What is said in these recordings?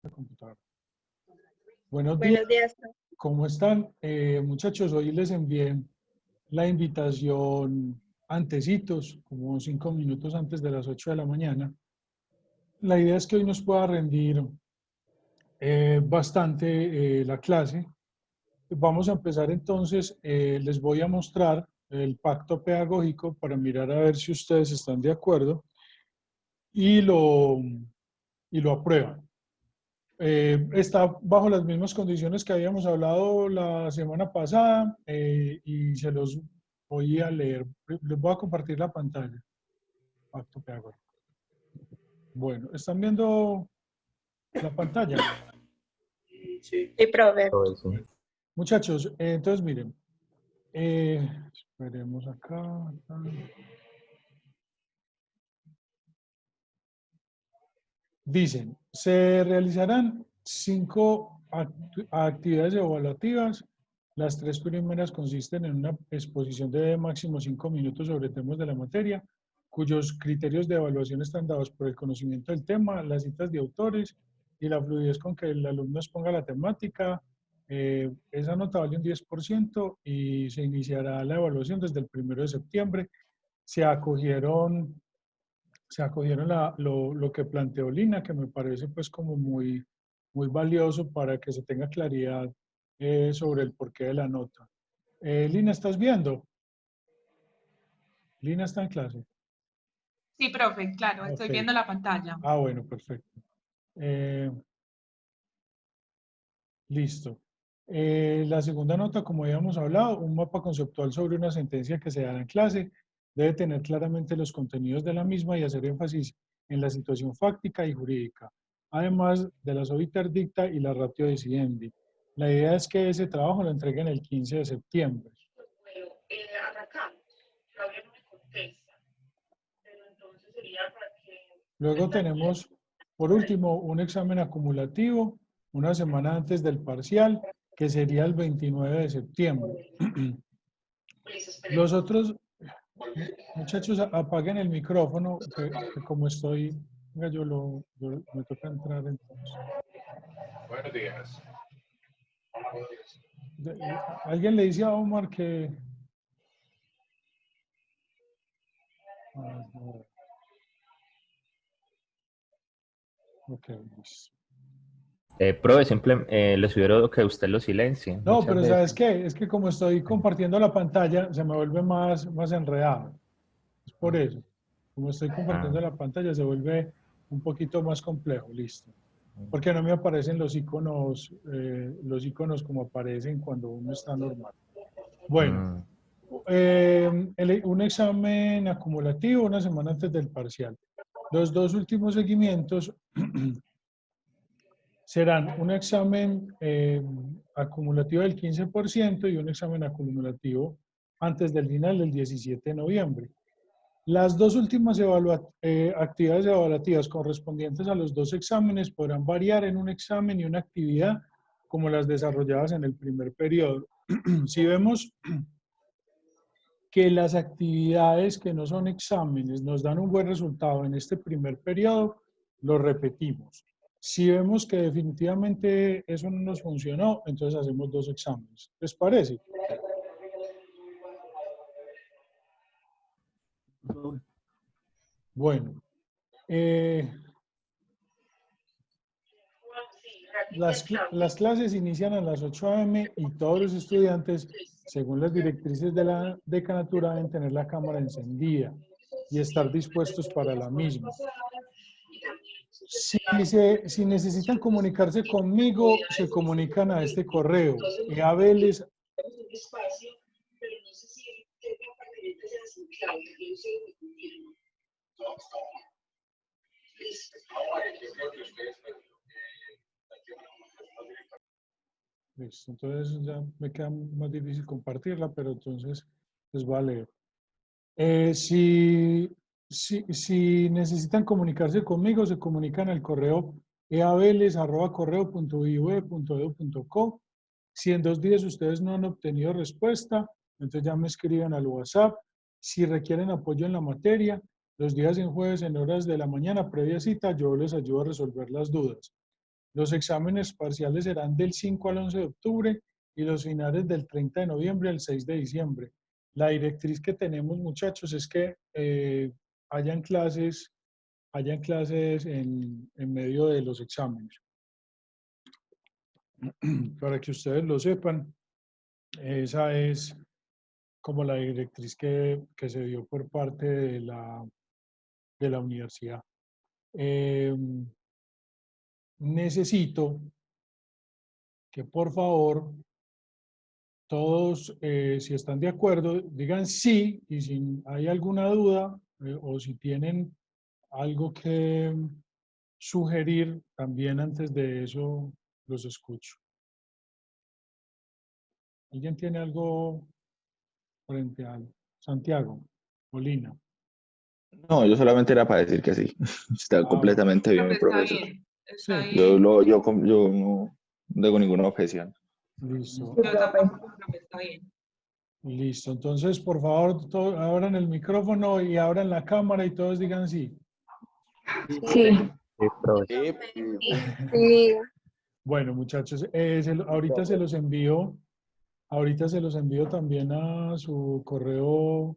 la computadora. Buenos días, Buenos días. ¿cómo están? Muchachos, hoy les envié la invitación antecitos, como 5 minutos antes de las 8 de la mañana. La idea es que hoy nos pueda rendir bastante la clase. Vamos a empezar entonces, les voy a mostrar el pacto pedagógico para mirar a ver si ustedes están de acuerdo y lo aprueban. Está bajo las mismas condiciones que habíamos hablado la semana pasada y se los voy a leer. Les voy a compartir la pantalla. Pacto pedagógico. Bueno, ¿están viendo la pantalla? Sí, profe. Todo eso. Bueno, muchachos, entonces miren, esperemos acá. Dicen, se realizarán 5 actividades evaluativas. Las 3 primeras consisten en una exposición de máximo 5 minutos sobre temas de la materia, cuyos criterios de evaluación están dados por el conocimiento del tema, las citas de autores y la fluidez con que el alumno exponga la temática. Esa nota vale un 10% y se iniciará la evaluación desde el 1 de septiembre. Se acogieron lo que planteó Lina, que me parece pues como muy valioso para que se tenga claridad sobre el porqué de la nota. Lina, ¿estás viendo? Lina está en clase. Sí, profe, claro, Ok. estoy viendo la pantalla. Ah, bueno, perfecto. Listo. La segunda nota, como habíamos hablado, un mapa conceptual sobre una sentencia que se dará en clase. Debe tener claramente los contenidos de la misma y hacer énfasis en la situación fáctica y jurídica, además de la obiter dicta y la ratio decidendi. La idea es que ese trabajo lo entreguen el 15 de septiembre. Bueno, arrancamos. Claudia no me contesta, pero entonces sería para que... Luego tenemos, por último, un examen acumulativo, una semana antes del parcial, que sería el 29 de septiembre. Los otros, muchachos, apaguen el micrófono, que como estoy, venga, me toca entrar entonces. Buenos días. ¿Alguien le dice a Omar que... Ok, listo. Profe, siempre le sugiero que usted lo silencie. No, Muchas pero veces. ¿sabes qué? Es que como estoy compartiendo la pantalla, se me vuelve más enredado. Es por eso. Como estoy compartiendo la pantalla, se vuelve un poquito más complejo. Listo. Porque no me aparecen los iconos como aparecen cuando uno está normal. Bueno, un examen acumulativo una semana antes del parcial. Los dos últimos seguimientos serán un examen acumulativo del 15% y un examen acumulativo antes del final del 17 de noviembre. Las dos últimas actividades evaluativas correspondientes a los dos exámenes podrán variar en un examen y una actividad como las desarrolladas en el primer periodo. Si vemos que las actividades que no son exámenes nos dan un buen resultado en este primer periodo, lo repetimos. Si vemos que definitivamente eso no nos funcionó, entonces hacemos dos exámenes. ¿Les parece? Bueno. Las clases inician a las 8 a.m. y todos los estudiantes, según las directrices de la decanatura, deben tener la cámara encendida y estar dispuestos para la misma. Si necesitan comunicarse conmigo, se comunican a este correo, eaveles. Listo, entonces ya me queda más difícil compartirla, pero entonces les voy a leer. Si necesitan comunicarse conmigo, se comunican al correo eaveles@correo.iv.edu.co. Si en 2 días ustedes no han obtenido respuesta, entonces ya me escriben al WhatsApp. Si requieren apoyo en la materia, los días en jueves en horas de la mañana previa cita, yo les ayudo a resolver las dudas. Los exámenes parciales serán del 5 al 11 de octubre y los finales del 30 de noviembre al 6 de diciembre. La directriz que tenemos, muchachos, es que hayan clases en medio de los exámenes. Para que ustedes lo sepan, esa es como la directriz que se dio por parte de la universidad. Necesito que por favor todos, si están de acuerdo, digan sí, y si hay alguna duda o si tienen algo que sugerir, también antes de eso los escucho. ¿Alguien tiene algo frente a Santiago? Molina. No, yo solamente era para decir que sí. Está Ah, completamente bien, Profe, está profesor. bien. Está Sí. bien. Yo no tengo ninguna objeción. listo. Yo tampoco, profe, está bien. Listo. Entonces, por favor, abran el micrófono y abran la cámara y todos digan sí. Sí. Sí, profe. Sí. Bueno, muchachos, ahorita se los envío. Ahorita se los envío también a su correo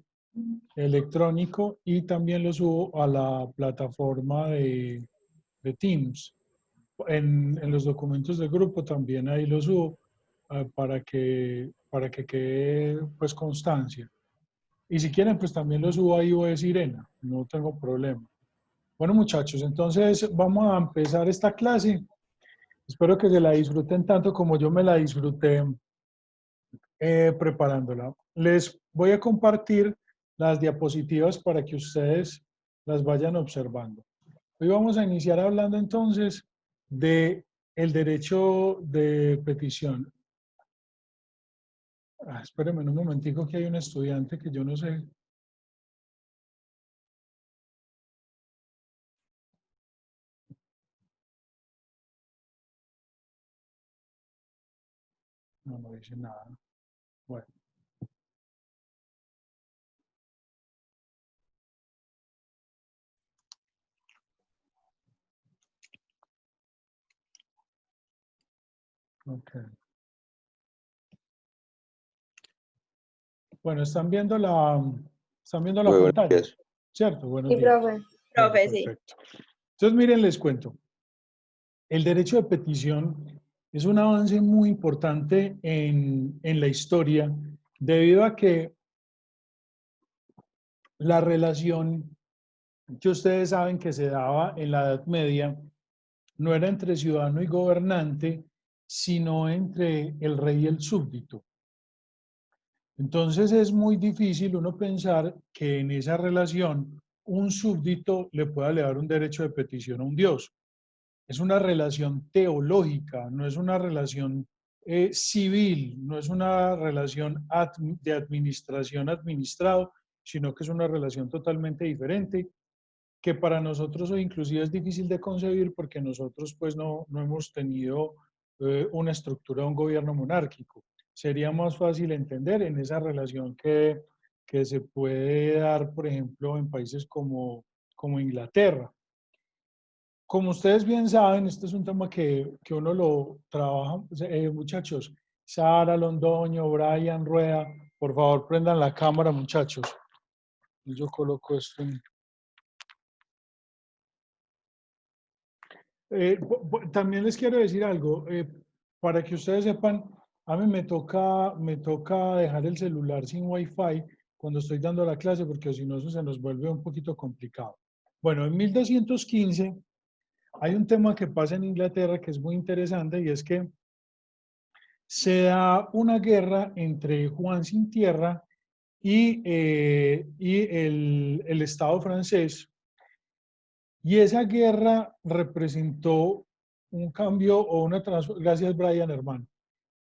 electrónico y también lo subo a la plataforma de Teams. En los documentos del grupo también ahí lo subo para que quede pues constancia. Y si quieren, pues también lo subo a iOS Sirena, no tengo problema. Bueno, muchachos, entonces vamos a empezar esta clase. Espero que se la disfruten tanto como yo me la disfruté preparándola. Les voy a compartir las diapositivas para que ustedes las vayan observando. Hoy vamos a iniciar hablando entonces de el derecho de petición. Espérenme un momentico que hay un estudiante que yo no sé. No dice nada. Bueno. Ok. Bueno, están viendo la Muy buenos pantalla, días. ¿cierto? Buenos Sí, días. profe. Bueno, Profe, sí. perfecto. Entonces, miren, les cuento. El derecho de petición es un avance muy importante en la historia debido a que la relación que ustedes saben que se daba en la Edad Media no era entre ciudadano y gobernante, sino entre el rey y el súbdito. Entonces es muy difícil uno pensar que en esa relación un súbdito le pueda elevar un derecho de petición a un dios. Es una relación teológica, no es una relación civil, no es una relación de administración administrado, sino que es una relación totalmente diferente, que para nosotros hoy inclusive es difícil de concebir porque nosotros pues no hemos tenido una estructura de un gobierno monárquico. Sería más fácil entender en esa relación que se puede dar, por ejemplo, en países como Inglaterra. Como ustedes bien saben, este es un tema que uno lo trabaja, muchachos, Sara Londoño, Brian Rueda, por favor prendan la cámara, muchachos. Yo coloco esto en... también les quiero decir algo, para que ustedes sepan, a mí me toca dejar el celular sin Wi-Fi cuando estoy dando la clase, porque si no eso se nos vuelve un poquito complicado. Bueno, en 1215 hay un tema que pasa en Inglaterra que es muy interesante y es que se da una guerra entre Juan sin tierra y el Estado francés. Y esa guerra representó un cambio o una transformación. Gracias, Brian, hermano.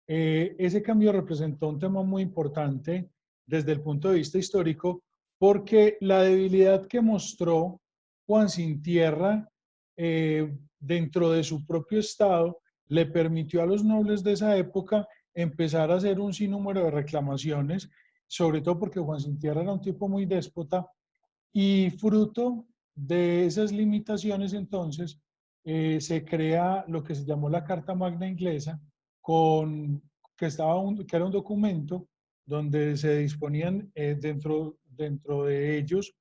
Ese cambio representó un tema muy importante desde el punto de vista histórico, porque la debilidad que mostró Juan sin tierra dentro de su propio estado le permitió a los nobles de esa época empezar a hacer un sinnúmero de reclamaciones, sobre todo porque Juan sin tierra era un tipo muy déspota y fruto de esas limitaciones entonces se crea lo que se llamó la Carta Magna Inglesa, que era un documento donde se disponían dentro de ellos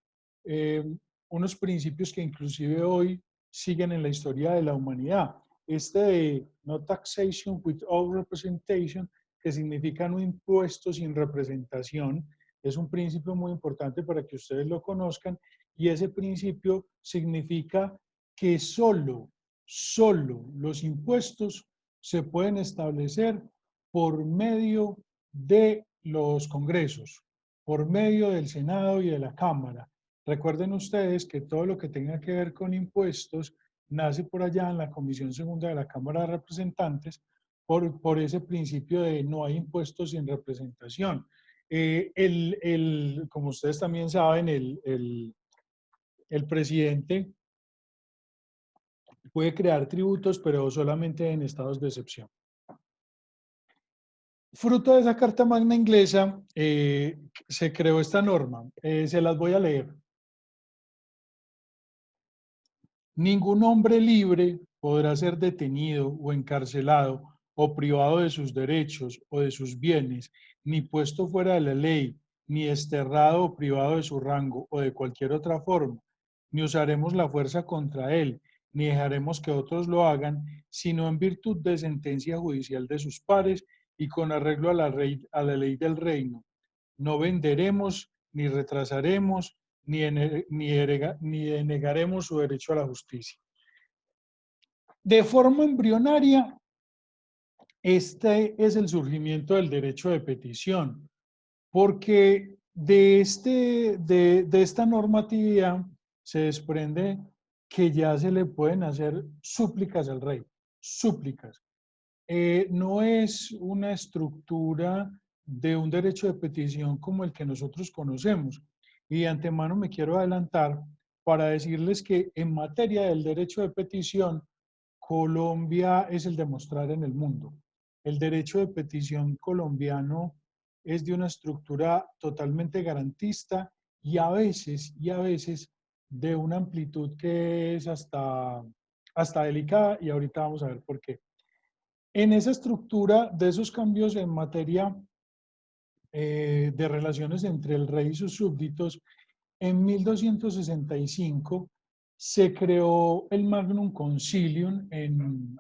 unos principios que inclusive hoy siguen en la historia de la humanidad. Este de no taxation without representation, que significa no impuestos sin representación, es un principio muy importante para que ustedes lo conozcan, y ese principio significa que solo los impuestos se pueden establecer por medio de los congresos, por medio del Senado y de la Cámara. Recuerden ustedes que todo lo que tenga que ver con impuestos nace por allá en la Comisión Segunda de la Cámara de Representantes por ese principio de no hay impuestos sin representación. Como ustedes también saben, el presidente puede crear tributos, pero solamente en estados de excepción. Fruto de esa Carta Magna Inglesa, se creó esta norma. Se las voy a leer. Ningún hombre libre podrá ser detenido o encarcelado o privado de sus derechos o de sus bienes, ni puesto fuera de la ley, ni desterrado o privado de su rango o de cualquier otra forma, ni usaremos la fuerza contra él, ni dejaremos que otros lo hagan, sino en virtud de sentencia judicial de sus pares y con arreglo a la ley del reino. No venderemos, ni retrasaremos, ni denegaremos su derecho a la justicia. De forma embrionaria, este es el surgimiento del derecho de petición, porque de esta normatividad se desprende que ya se le pueden hacer súplicas al rey, súplicas. No es una estructura de un derecho de petición como el que nosotros conocemos. Y de antemano me quiero adelantar para decirles que en materia del derecho de petición, Colombia es el de mostrar en el mundo. El derecho de petición colombiano es de una estructura totalmente garantista y a veces de una amplitud que es hasta delicada, y ahorita vamos a ver por qué. En esa estructura de esos cambios en materia de relaciones entre el rey y sus súbditos, en 1265 se creó el Magnum Concilium en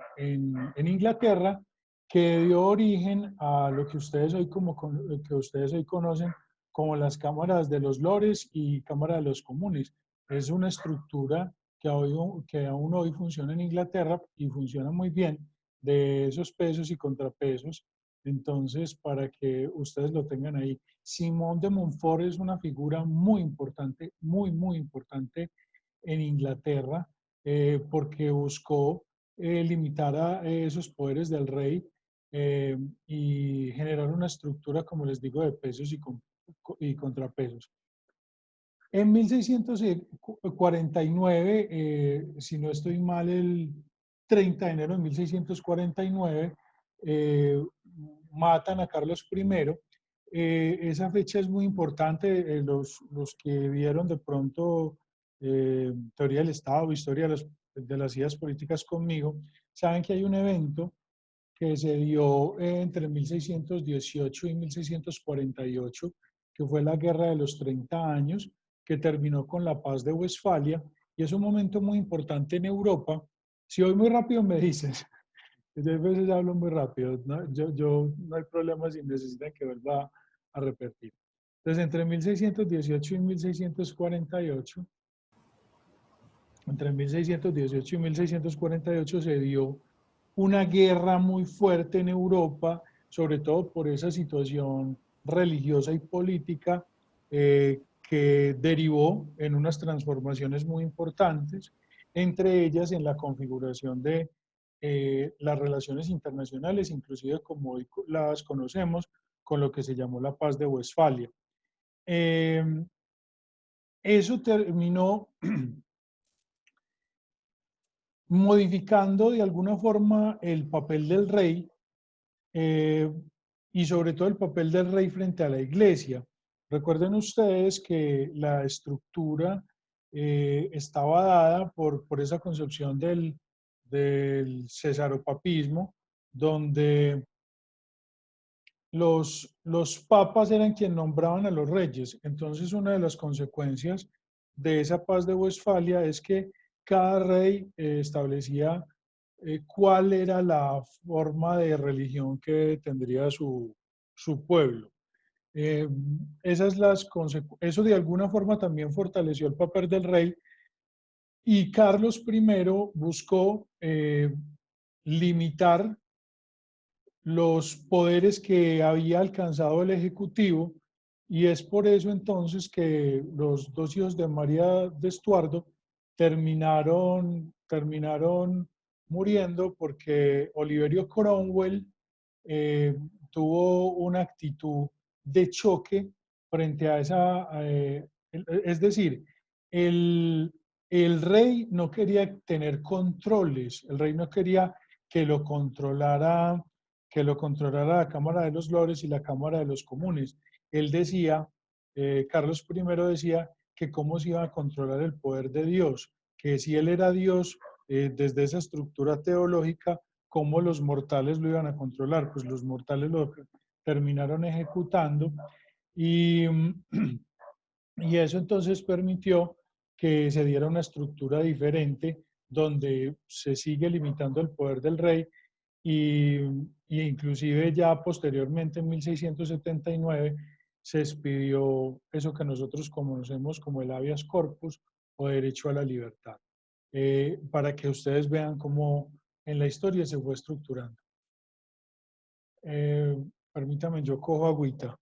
Inglaterra, que dio origen a lo que ustedes hoy conocen como las cámaras de los lores y cámara de los comunes. Es una estructura que aún hoy funciona en Inglaterra y funciona muy bien, de esos pesos y contrapesos. Entonces, para que ustedes lo tengan ahí. Simón de Montfort es una figura muy importante, muy importante en Inglaterra, porque buscó limitar a esos poderes del rey y generar una estructura, como les digo, de pesos y contrapesos. En 1649, si no estoy mal, el 30 de enero de 1649, matan a Carlos I. Esa fecha es muy importante. Los que vieron de pronto teoría del Estado, historia de las ideas políticas conmigo, saben que hay un evento que se dio entre 1618 y 1648, que fue la Guerra de los 30 años, que terminó con la Paz de Westfalia, y es un momento muy importante en Europa. Si voy muy rápido me dices, yo a veces hablo muy rápido, ¿no? Yo no hay problema si necesitan que vuelva a repetir. Entonces, entre 1618 y 1648, entre 1618 y 1648 se dio una guerra muy fuerte en Europa, sobre todo por esa situación religiosa y política que derivó en unas transformaciones muy importantes, entre ellas en la configuración de las relaciones internacionales, inclusive como hoy las conocemos, con lo que se llamó la Paz de Westfalia. Eso terminó modificando de alguna forma el papel del rey y sobre todo el papel del rey frente a la iglesia. Recuerden ustedes que la estructura estaba dada por esa concepción del del cesaropapismo, donde los papas eran quienes nombraban a los reyes. Entonces, una de las consecuencias de esa paz de Westfalia es que cada rey establecía cuál era la forma de religión que tendría su pueblo. Eso de alguna forma también fortaleció el papel del rey, y Carlos I buscó limitar los poderes que había alcanzado el Ejecutivo, y es por eso entonces que los dos hijos de María de Estuardo terminaron muriendo, porque Oliverio Cromwell tuvo una actitud de choque frente a esa, es decir, el, el rey no quería tener controles, el rey no quería que lo controlara la Cámara de los Lores y la Cámara de los Comunes. Él decía, Carlos I decía, que cómo se iba a controlar el poder de Dios, que si él era Dios, desde esa estructura teológica, cómo los mortales lo iban a controlar. Pues los mortales lo terminaron ejecutando, y, y eso entonces permitió que se diera una estructura diferente, donde se sigue limitando el poder del rey, y inclusive ya posteriormente en 1679 se expidió eso que nosotros conocemos como el habeas corpus, o derecho a la libertad, para que ustedes vean cómo en la historia se fue estructurando. Permítame, yo cojo agüita.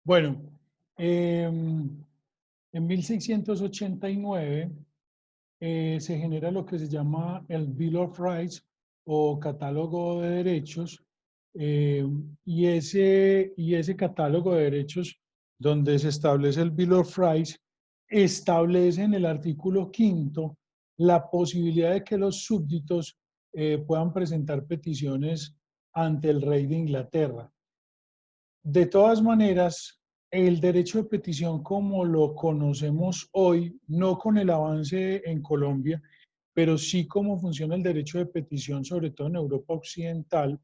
Bueno, en 1689 se genera lo que se llama el Bill of Rights, o catálogo de derechos, y ese catálogo de derechos, donde se establece el Bill of Rights, establece en el artículo 5 la posibilidad de que los súbditos puedan presentar peticiones ante el rey de Inglaterra. De todas maneras, el derecho de petición como lo conocemos hoy, no con el avance en Colombia, pero sí cómo funciona el derecho de petición, sobre todo en Europa Occidental,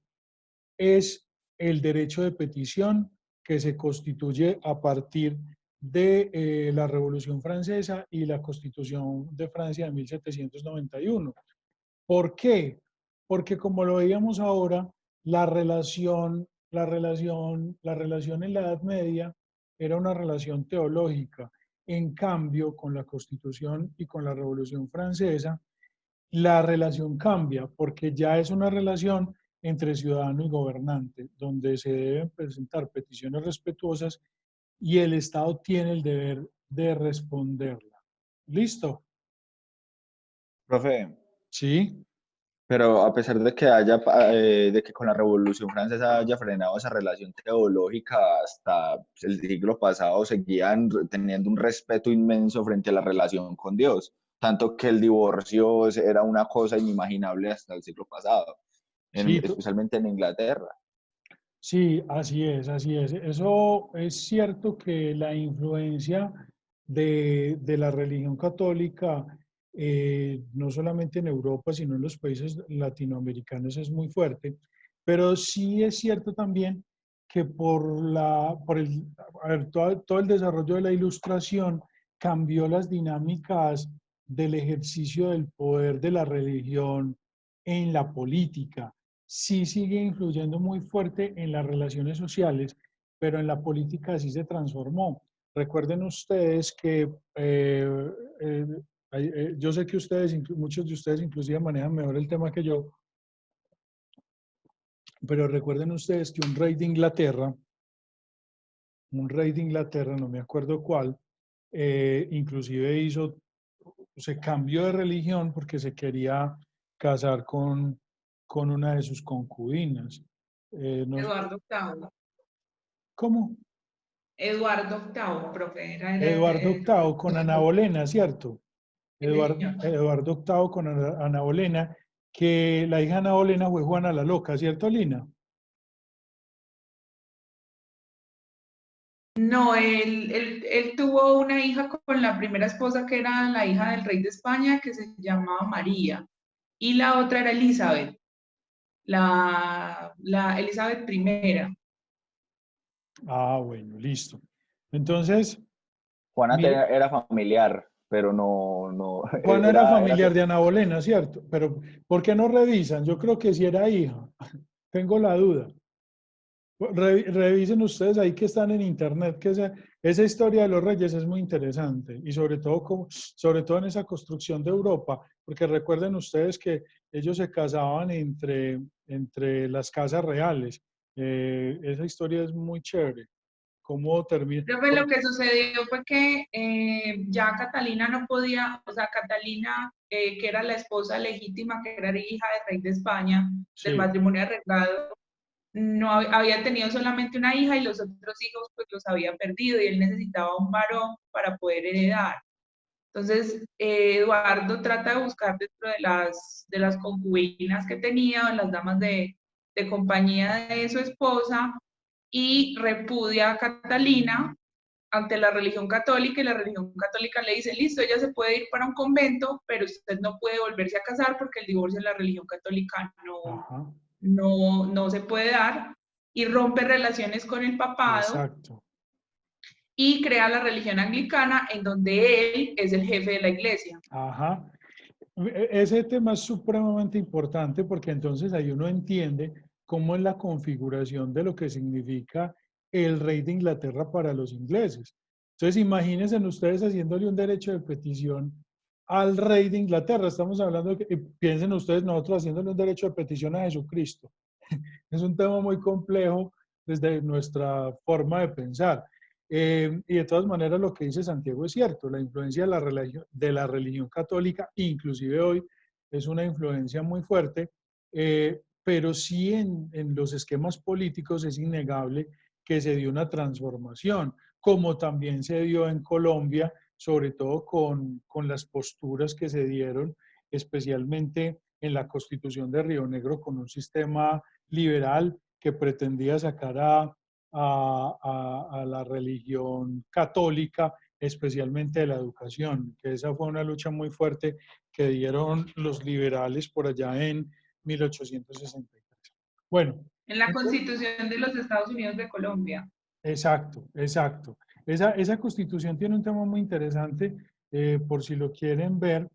es el derecho de petición que se constituye a partir de la Revolución Francesa y la Constitución de Francia de 1791. ¿Por qué? Porque, como lo veíamos ahora, la relación en la Edad Media era una relación teológica. En cambio, con la Constitución y con la Revolución Francesa, la relación cambia, porque ya es una relación entre ciudadano y gobernante, donde se deben presentar peticiones respetuosas y el Estado tiene el deber de responderla. ¿Listo? Profe, Sí. pero a pesar de que de que con la Revolución Francesa haya frenado esa relación teológica, hasta el siglo pasado seguían teniendo un respeto inmenso frente a la relación con Dios, tanto que el divorcio era una cosa inimaginable hasta el siglo pasado, Sí, especialmente en Inglaterra. sí, así es, así es. Eso es cierto, que la influencia de la religión católica, no solamente en Europa, sino en los países latinoamericanos, es muy fuerte, pero sí es cierto también que a ver, todo el desarrollo de la Ilustración cambió las dinámicas del ejercicio del poder de la religión en la política. Sí sigue influyendo muy fuerte en las relaciones sociales, pero en la política sí se transformó. Recuerden ustedes que eh, yo sé que muchos de ustedes inclusive manejan mejor el tema que yo, pero recuerden ustedes que un rey de Inglaterra, no me acuerdo cuál, inclusive se cambió de religión porque se quería casar con una de sus concubinas. Eduardo VIII. ¿Cómo? Eduardo VIII, profe. Eduardo VIII con Ana Bolena, ¿cierto? Sí, señor. Eduardo VIII con Ana Bolena, que la hija Ana Bolena fue Juana la Loca, ¿cierto, Lina? No, él tuvo una hija con la primera esposa, que era la hija del rey de España, que se llamaba María, y la otra era Elizabeth, la Elizabeth I. Ah, bueno, listo. Entonces, Juana mire, era familiar, pero no, Juana era familiar de Ana Bolena, ¿cierto? Pero, ¿por qué no revisan? Yo creo que sí era hija. Tengo la duda. Revisen ustedes ahí que están en internet, que esa historia de los reyes es muy interesante y sobre todo en esa construcción de Europa, porque recuerden ustedes que ellos se casaban entre las casas reales. Esa historia es muy chévere. ¿Cómo termina? Profe, lo que sucedió fue que ya Catalina no podía, o sea, Catalina, que era la esposa legítima, que era hija del rey de España, del Sí, matrimonio arreglado, no había tenido solamente una hija y los otros hijos pues los había perdido y él necesitaba un varón para poder heredar. Entonces, Eduardo trata de buscar dentro de las concubinas que tenía, las damas de compañía de su esposa, y repudia a Catalina ante la religión católica, y la religión católica le dice, listo, ella se puede ir para un convento, pero usted no puede volverse a casar porque el divorcio en la religión católica ajá, no se puede dar, y rompe relaciones con el papado exacto. y crea la religión anglicana, en donde él es el jefe de la iglesia. Ajá. Ese tema es supremamente importante porque entonces ahí uno entiende cómo es la configuración de lo que significa el rey de Inglaterra para los ingleses. Entonces imagínense ustedes haciéndole un derecho de petición al rey de Inglaterra. Estamos hablando de que, piensen ustedes nosotros haciéndole un derecho de petición a Jesucristo. Es un tema muy complejo desde nuestra forma de pensar. Y de todas maneras lo que dice Santiago es cierto, la influencia de la religión católica, inclusive hoy, es una influencia muy fuerte, pero sí en los esquemas políticos es innegable que se dio una transformación, como también se dio en Colombia, sobre todo con las posturas que se dieron, especialmente en la Constitución de Río Negro, con un sistema liberal que pretendía sacar a la religión católica, especialmente de la educación, que esa fue una lucha muy fuerte que dieron los liberales por allá en 1863. Bueno. En la Constitución de los Estados Unidos de Colombia. Exacto, exacto. Esa constitución tiene un tema muy interesante, por si lo quieren ver,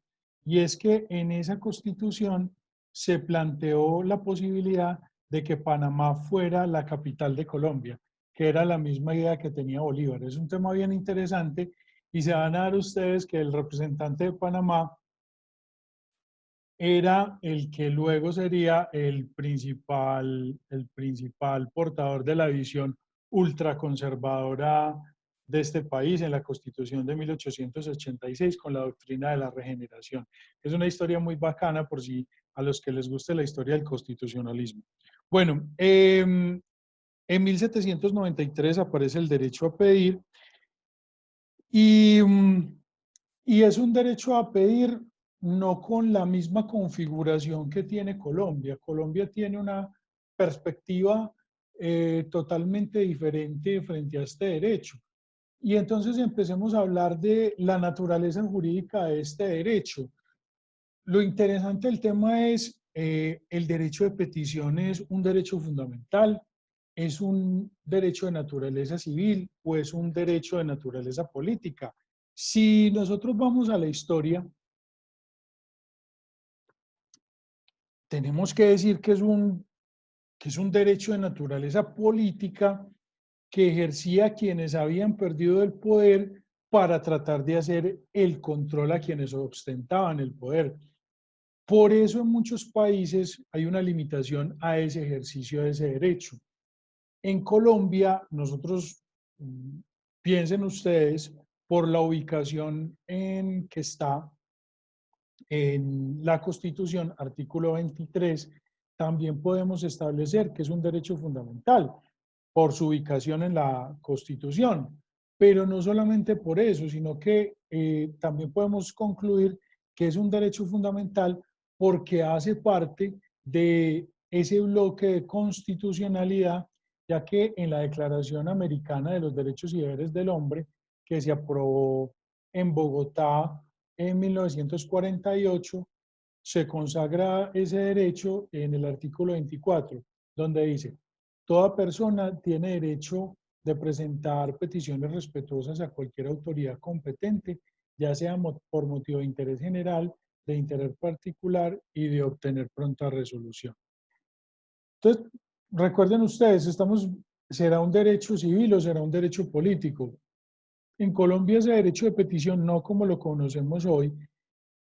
y es que en esa constitución se planteó la posibilidad de que Panamá fuera la capital de Colombia, que era la misma idea que tenía Bolívar. Es un tema bien interesante y se van a dar ustedes que el representante de Panamá era el que luego sería el principal portador de la visión ultraconservadora de este país en la Constitución de 1886 con la doctrina de la regeneración. Es una historia muy bacana por si a los que les guste la historia del constitucionalismo. Bueno, en 1793 aparece el derecho a pedir y es un derecho a pedir no con la misma configuración que tiene Colombia. Colombia tiene una perspectiva totalmente diferente frente a este derecho. Y entonces empecemos a hablar de la naturaleza jurídica de este derecho. Lo interesante del tema es el derecho de petición es un derecho fundamental, es un derecho de naturaleza civil o es un derecho de naturaleza política. Si nosotros vamos a la historia, tenemos que decir que es un derecho de naturaleza política que ejercía quienes habían perdido el poder para tratar de hacer el control a quienes ostentaban el poder. Por eso en muchos países hay una limitación a ese ejercicio de ese derecho. En Colombia, nosotros, piensen ustedes, por la ubicación en que está en la Constitución, artículo 23, también podemos establecer que es un derecho fundamental por su ubicación en la Constitución. Pero no solamente por eso, sino que también podemos concluir que es un derecho fundamental porque hace parte de ese bloque de constitucionalidad, ya que en la Declaración Americana de los Derechos y Deberes del Hombre, que se aprobó en Bogotá en 1948, se consagra ese derecho en el artículo 24, donde dice: toda persona tiene derecho de presentar peticiones respetuosas a cualquier autoridad competente, ya sea por motivo de interés general, de interés particular y de obtener pronta resolución. Entonces, recuerden ustedes, ¿será un derecho civil o será un derecho político? En Colombia ese derecho de petición, no como lo conocemos hoy,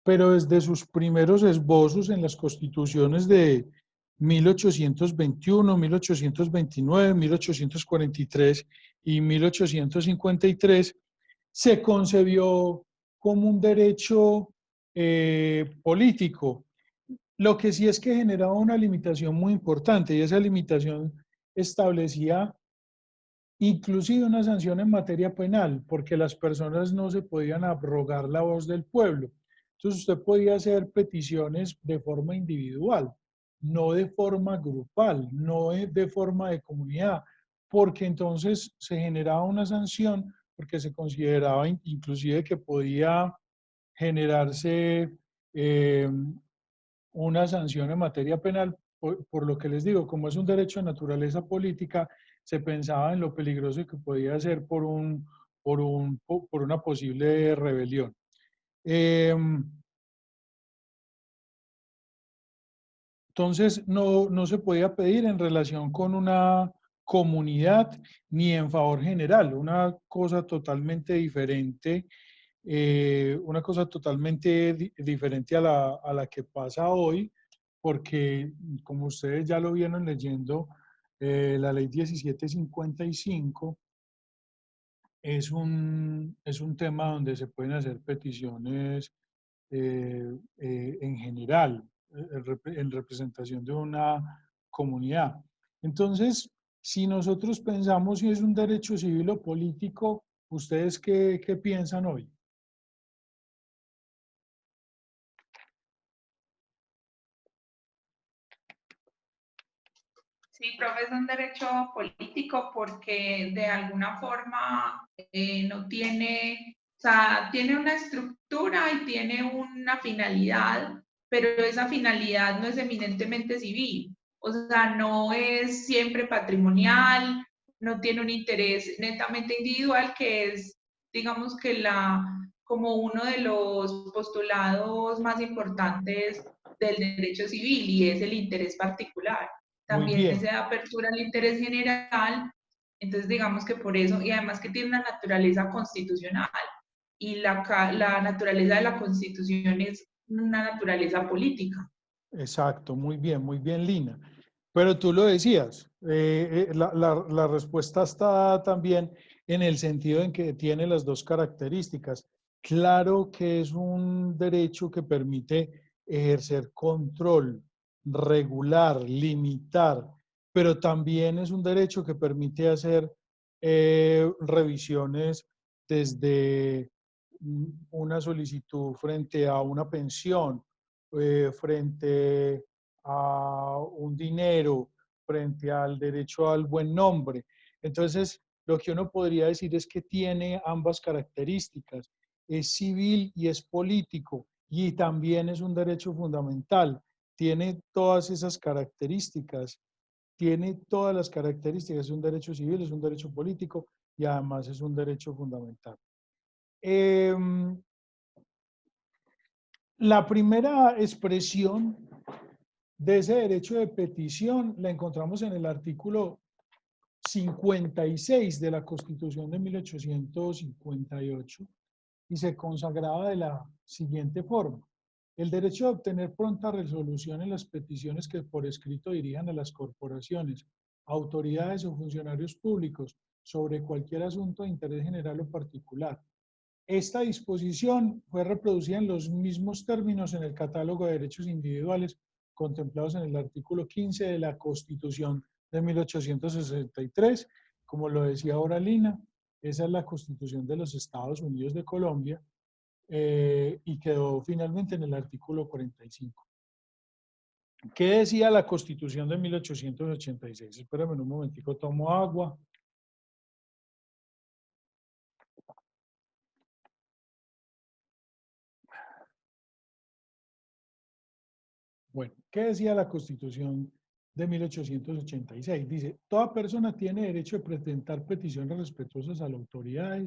pero desde sus primeros esbozos en las constituciones de 1821, 1829, 1843 y 1853, se concebió como un derecho político. Lo que sí es que generaba una limitación muy importante, y esa limitación establecía inclusive una sanción en materia penal, porque las personas no se podían abrogar la voz del pueblo. Entonces usted podía hacer peticiones de forma individual, no de forma grupal, no de forma de comunidad, porque entonces se generaba una sanción, porque se consideraba inclusive que podía generarse una sanción en materia penal, por lo que les digo, como es un derecho de naturaleza política, se pensaba en lo peligroso que podía ser por una posible rebelión. Entonces, no se podía pedir en relación con una comunidad ni en favor general, una cosa totalmente diferente, diferente a la que pasa hoy, porque como ustedes ya lo vieron leyendo, la ley 1755 es un tema donde se pueden hacer peticiones en general, en representación de una comunidad. Entonces, si nosotros pensamos si es un derecho civil o político, ¿ustedes qué piensan hoy? Sí, profe, es un derecho político porque de alguna forma no tiene, o sea, tiene una estructura y tiene una finalidad, pero esa finalidad no es eminentemente civil, o sea, no es siempre patrimonial, no tiene un interés netamente individual, que es, digamos que como uno de los postulados más importantes del derecho civil, y es el interés particular. Muy También se bien. da apertura al interés general, entonces digamos que por eso, y además que tiene una naturaleza constitucional, y la naturaleza de la Constitución es una naturaleza política. Exacto, muy bien, Lina. Pero tú lo decías, la respuesta está también en el sentido en que tiene las dos características. Claro que es un derecho que permite ejercer control, regular, limitar, pero también es un derecho que permite hacer revisiones desde una solicitud frente a una pensión, frente a un dinero, frente al derecho al buen nombre. Entonces, lo que uno podría decir es que tiene ambas características. Es civil y es político, y también es un derecho fundamental. Tiene todas esas características. Tiene todas las características. Es un derecho civil, es un derecho político y además es un derecho fundamental. La primera expresión de ese derecho de petición la encontramos en el artículo 56 de la Constitución de 1858 y se consagraba de la siguiente forma: el derecho a obtener pronta resolución en las peticiones que por escrito dirijan a las corporaciones, autoridades o funcionarios públicos sobre cualquier asunto de interés general o particular. Esta disposición fue reproducida en los mismos términos en el Catálogo de Derechos Individuales contemplados en el artículo 15 de la Constitución de 1863. Como lo decía ahora Lina, esa es la Constitución de los Estados Unidos de Colombia y quedó finalmente en el artículo 45. ¿Qué decía la Constitución de 1886? Espérame un momentico, tomo agua. Bueno, ¿qué decía la Constitución de 1886? Dice, toda persona tiene derecho de presentar peticiones respetuosas a la autoridad,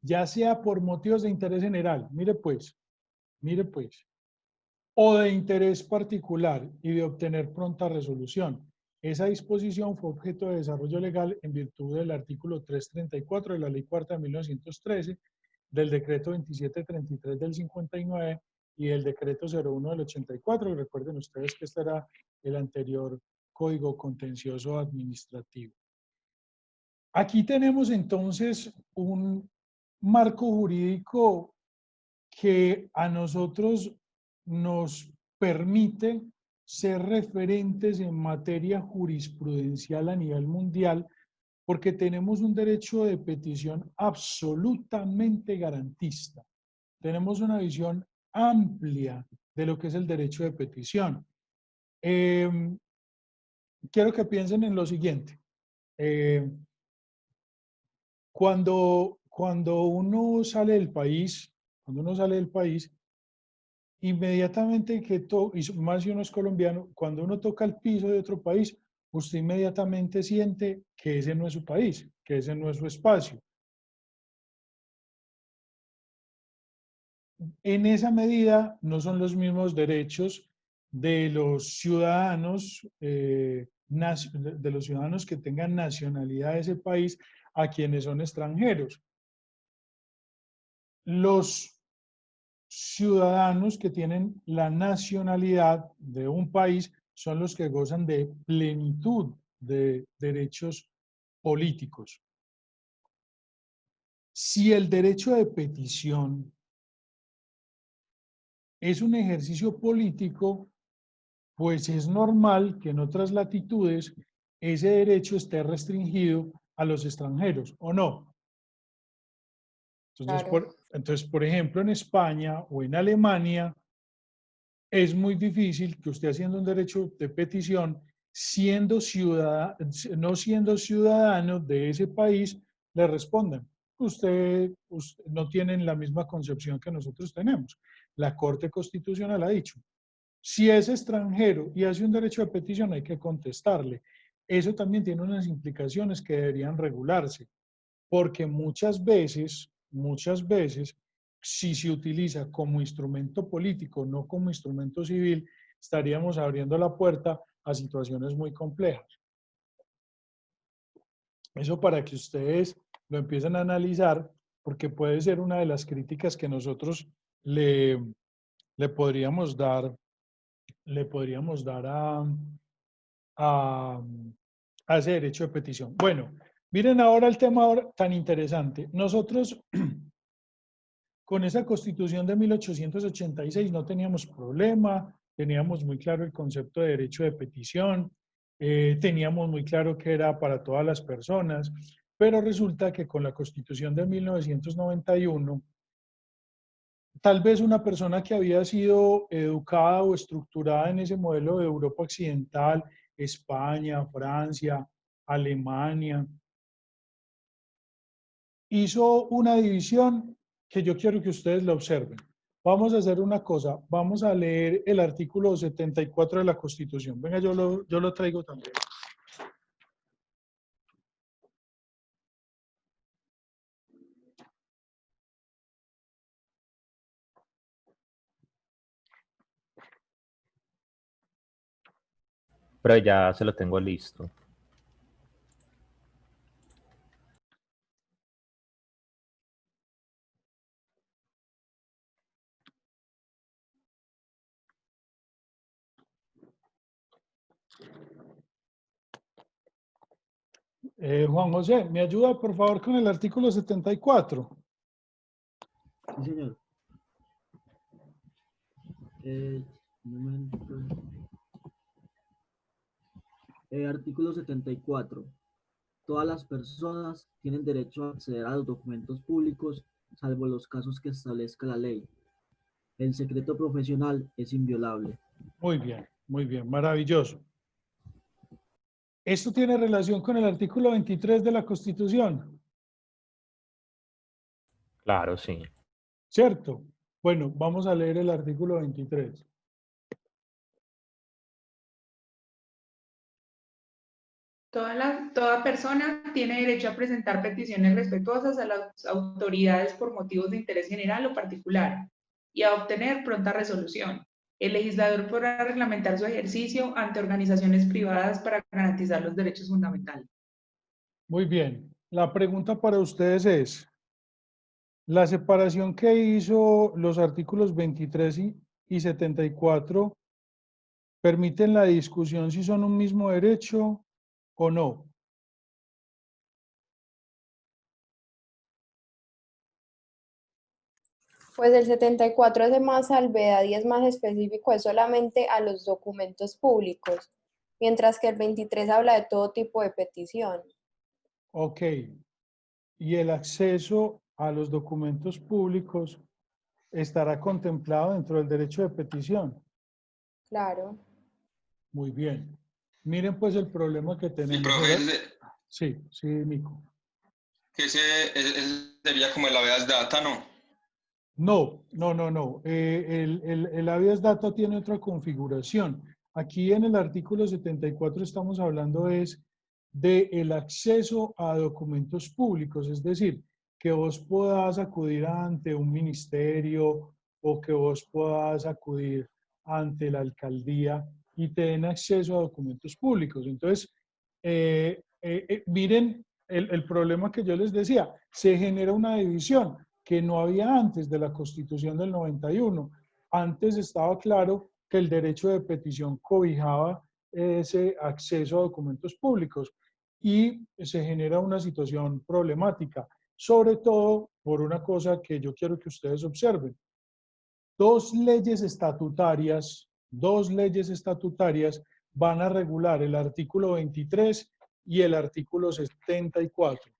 ya sea por motivos de interés general, mire pues, o de interés particular y de obtener pronta resolución. Esa disposición fue objeto de desarrollo legal en virtud del artículo 334 de la Ley Cuarta de 1913, del decreto 2733 del 59 y el decreto 01 del 84. Recuerden ustedes que este era el anterior Código Contencioso Administrativo. Aquí tenemos entonces un marco jurídico que a nosotros nos permite ser referentes en materia jurisprudencial a nivel mundial, porque tenemos un derecho de petición absolutamente garantista. Tenemos una visión amplia de lo que es el derecho de petición. Quiero que piensen en lo siguiente. Cuando uno sale del país, inmediatamente y más si uno es colombiano, cuando uno toca el piso de otro país, usted inmediatamente siente que ese no es su país, que ese no es su espacio. En esa medida, no son los mismos derechos de los ciudadanos, que tengan nacionalidad de ese país a quienes son extranjeros. Los ciudadanos que tienen la nacionalidad de un país son los que gozan de plenitud de derechos políticos. Si el derecho de petición es un ejercicio político, pues es normal que en otras latitudes ese derecho esté restringido a los extranjeros, ¿o no? Entonces, Claro. por ejemplo, en España o en Alemania, es muy difícil que usted haciendo un derecho de petición, no siendo ciudadano de ese país, le respondan. Usted no tienen la misma concepción que nosotros tenemos. La Corte Constitucional ha dicho, si es extranjero y hace un derecho de petición, hay que contestarle. Eso también tiene unas implicaciones que deberían regularse, porque muchas veces, si se utiliza como instrumento político, no como instrumento civil, estaríamos abriendo la puerta a situaciones muy complejas. Eso para que ustedes lo empiecen a analizar, porque puede ser una de las críticas que nosotros le podríamos dar a ese derecho de petición. Bueno, miren ahora el tema tan interesante. Nosotros con esa Constitución de 1886 no teníamos problema, teníamos muy claro el concepto de derecho de petición, teníamos muy claro que era para todas las personas, pero resulta que con la Constitución de 1991, tal vez una persona que había sido educada o estructurada en ese modelo de Europa Occidental, España, Francia, Alemania, hizo una división que yo quiero que ustedes la observen. Vamos a hacer una cosa, vamos a leer el artículo 74 de la Constitución. Venga, yo lo traigo también. Pero ya se lo tengo listo. Juan José, ¿me ayuda por favor con el artículo 74? Sí, señor. Un momento. Artículo 74. Todas las personas tienen derecho a acceder a los documentos públicos, salvo los casos que establezca la ley. El secreto profesional es inviolable. muy bien, maravilloso. ¿Esto tiene relación con el artículo 23 de la Constitución? Claro, sí. ¿Cierto? Bueno, vamos a leer el artículo 23. Toda persona tiene derecho a presentar peticiones respetuosas a las autoridades por motivos de interés general o particular y a obtener pronta resolución. El legislador podrá reglamentar su ejercicio ante organizaciones privadas para garantizar los derechos fundamentales. Muy bien. La pregunta para ustedes es, la separación que hizo los artículos 23 y 74 permiten la discusión si son un mismo derecho o no. Pues el 74 hace más salvedad y es más específico, es solamente a los documentos públicos, mientras que el 23 habla de todo tipo de petición. Ok. Y el acceso a los documentos públicos estará contemplado dentro del derecho de petición. Claro. Muy bien. Miren pues el problema que Sí, tenemos. profe, Sí, sí, Nico. que ese sería como el habeas data, ¿no? No. El habeas data tiene otra configuración. Aquí en el artículo 74 estamos hablando es de el acceso a documentos públicos, es decir, que vos puedas acudir ante un ministerio o que vos puedas acudir ante la alcaldía y te den acceso a documentos públicos. Entonces, miren el problema que yo les decía, se genera una división que no había antes de la Constitución del 91. Antes estaba claro que el derecho de petición cobijaba ese acceso a documentos públicos y se genera una situación problemática, sobre todo por una cosa que yo quiero que ustedes observen. Dos leyes estatutarias van a regular el artículo 23 y el artículo 74.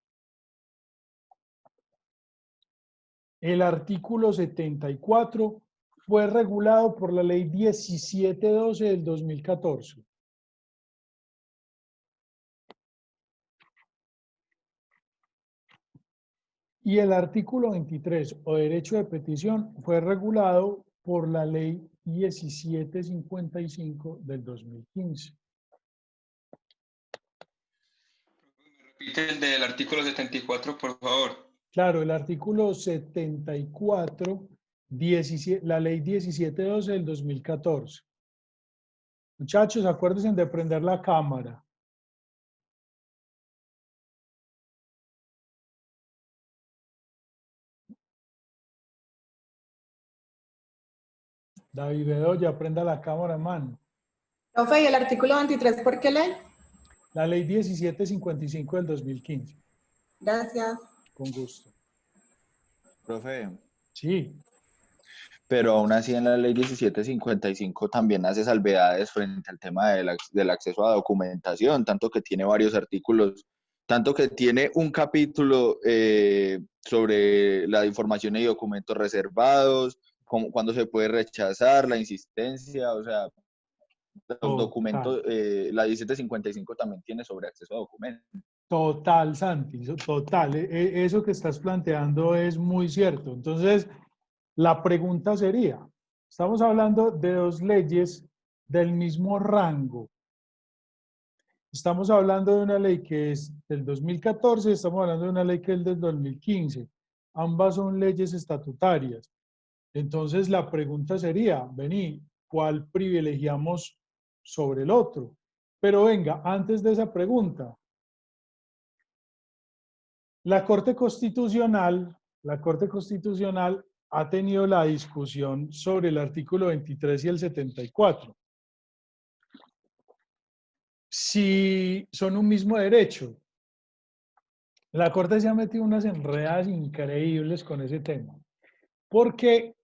El artículo 74 fue regulado por la ley 1712 del 2014. Y el artículo 23 o derecho de petición fue regulado por la ley 1755 del 2015. Repite el del artículo 74, por favor. Claro, el artículo 74, la ley 1712 del 2014. Muchachos, acuérdense de prender la cámara. David Bedoya, prenda la cámara, man. Profe, ¿y el artículo 23 por qué ley? La ley 1755 del 2015. Gracias. Con gusto. Profe. Sí. Pero aún así en la ley 1755 también hace salvedades frente al tema del acceso a documentación, tanto que tiene varios artículos, tanto que tiene un capítulo sobre la información y documentos reservados, cuándo se puede rechazar, la insistencia, o sea, los documentos, la 1755 también tiene sobre acceso a documentos. Total, Santi, total. Eso que estás planteando es muy cierto. Entonces, la pregunta sería, estamos hablando de dos leyes del mismo rango. Estamos hablando de una ley que es del 2014, estamos hablando de una ley que es del 2015. Ambas son leyes estatutarias. Entonces, la pregunta sería, vení, ¿cuál privilegiamos sobre el otro? Pero venga, antes de esa pregunta, la Corte Constitucional ha tenido la discusión sobre el artículo 23 y el 74. Si son un mismo derecho. La Corte se ha metido unas enredadas increíbles con ese tema. Porque,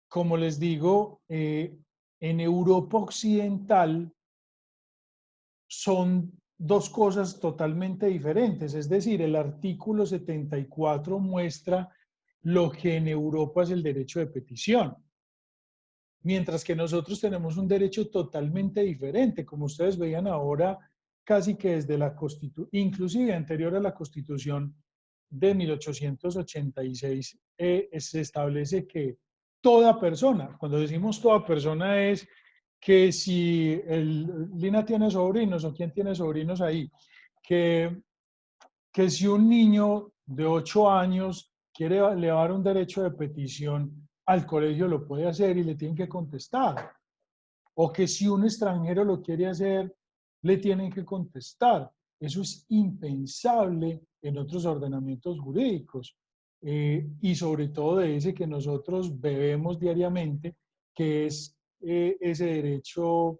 como les digo, en Europa Occidental son dos cosas totalmente diferentes. Es decir, el artículo 74 muestra lo que en Europa es el derecho de petición, mientras que nosotros tenemos un derecho totalmente diferente, como ustedes veían ahora, casi que desde la Constitución, inclusive anterior a la Constitución de 1886, se establece que toda persona, cuando decimos toda persona es que si Lina tiene sobrinos o quién tiene sobrinos ahí, que, que si un niño de 8 años quiere elevar un derecho de petición al colegio lo puede hacer y le tienen que contestar. O que si un extranjero lo quiere hacer, le tienen que contestar. Eso es impensable en otros ordenamientos jurídicos. Y sobre todo de ese que nosotros bebemos diariamente, que es ese derecho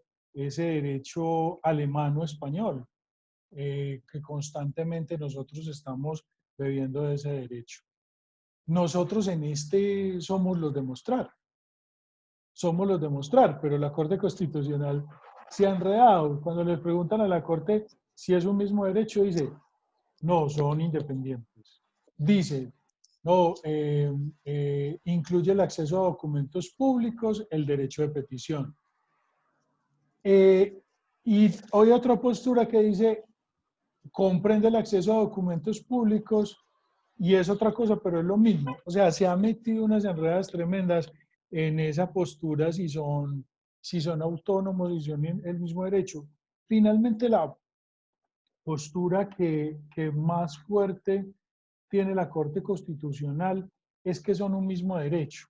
alemano-español, que constantemente nosotros estamos bebiendo de ese derecho. Nosotros en este somos los de mostrar, pero la Corte Constitucional se ha enredado. Cuando le preguntan a la Corte si es un mismo derecho, dice, no, son independientes. Dice, no, incluye el acceso a documentos públicos, el derecho de petición. Y hay otra postura que dice, comprende el acceso a documentos públicos y es otra cosa, pero es lo mismo. O sea, se han metido unas enredadas tremendas en esa postura si son autónomos, si son el mismo derecho. Finalmente, la postura que más fuerte tiene la Corte Constitucional es que son un mismo derecho.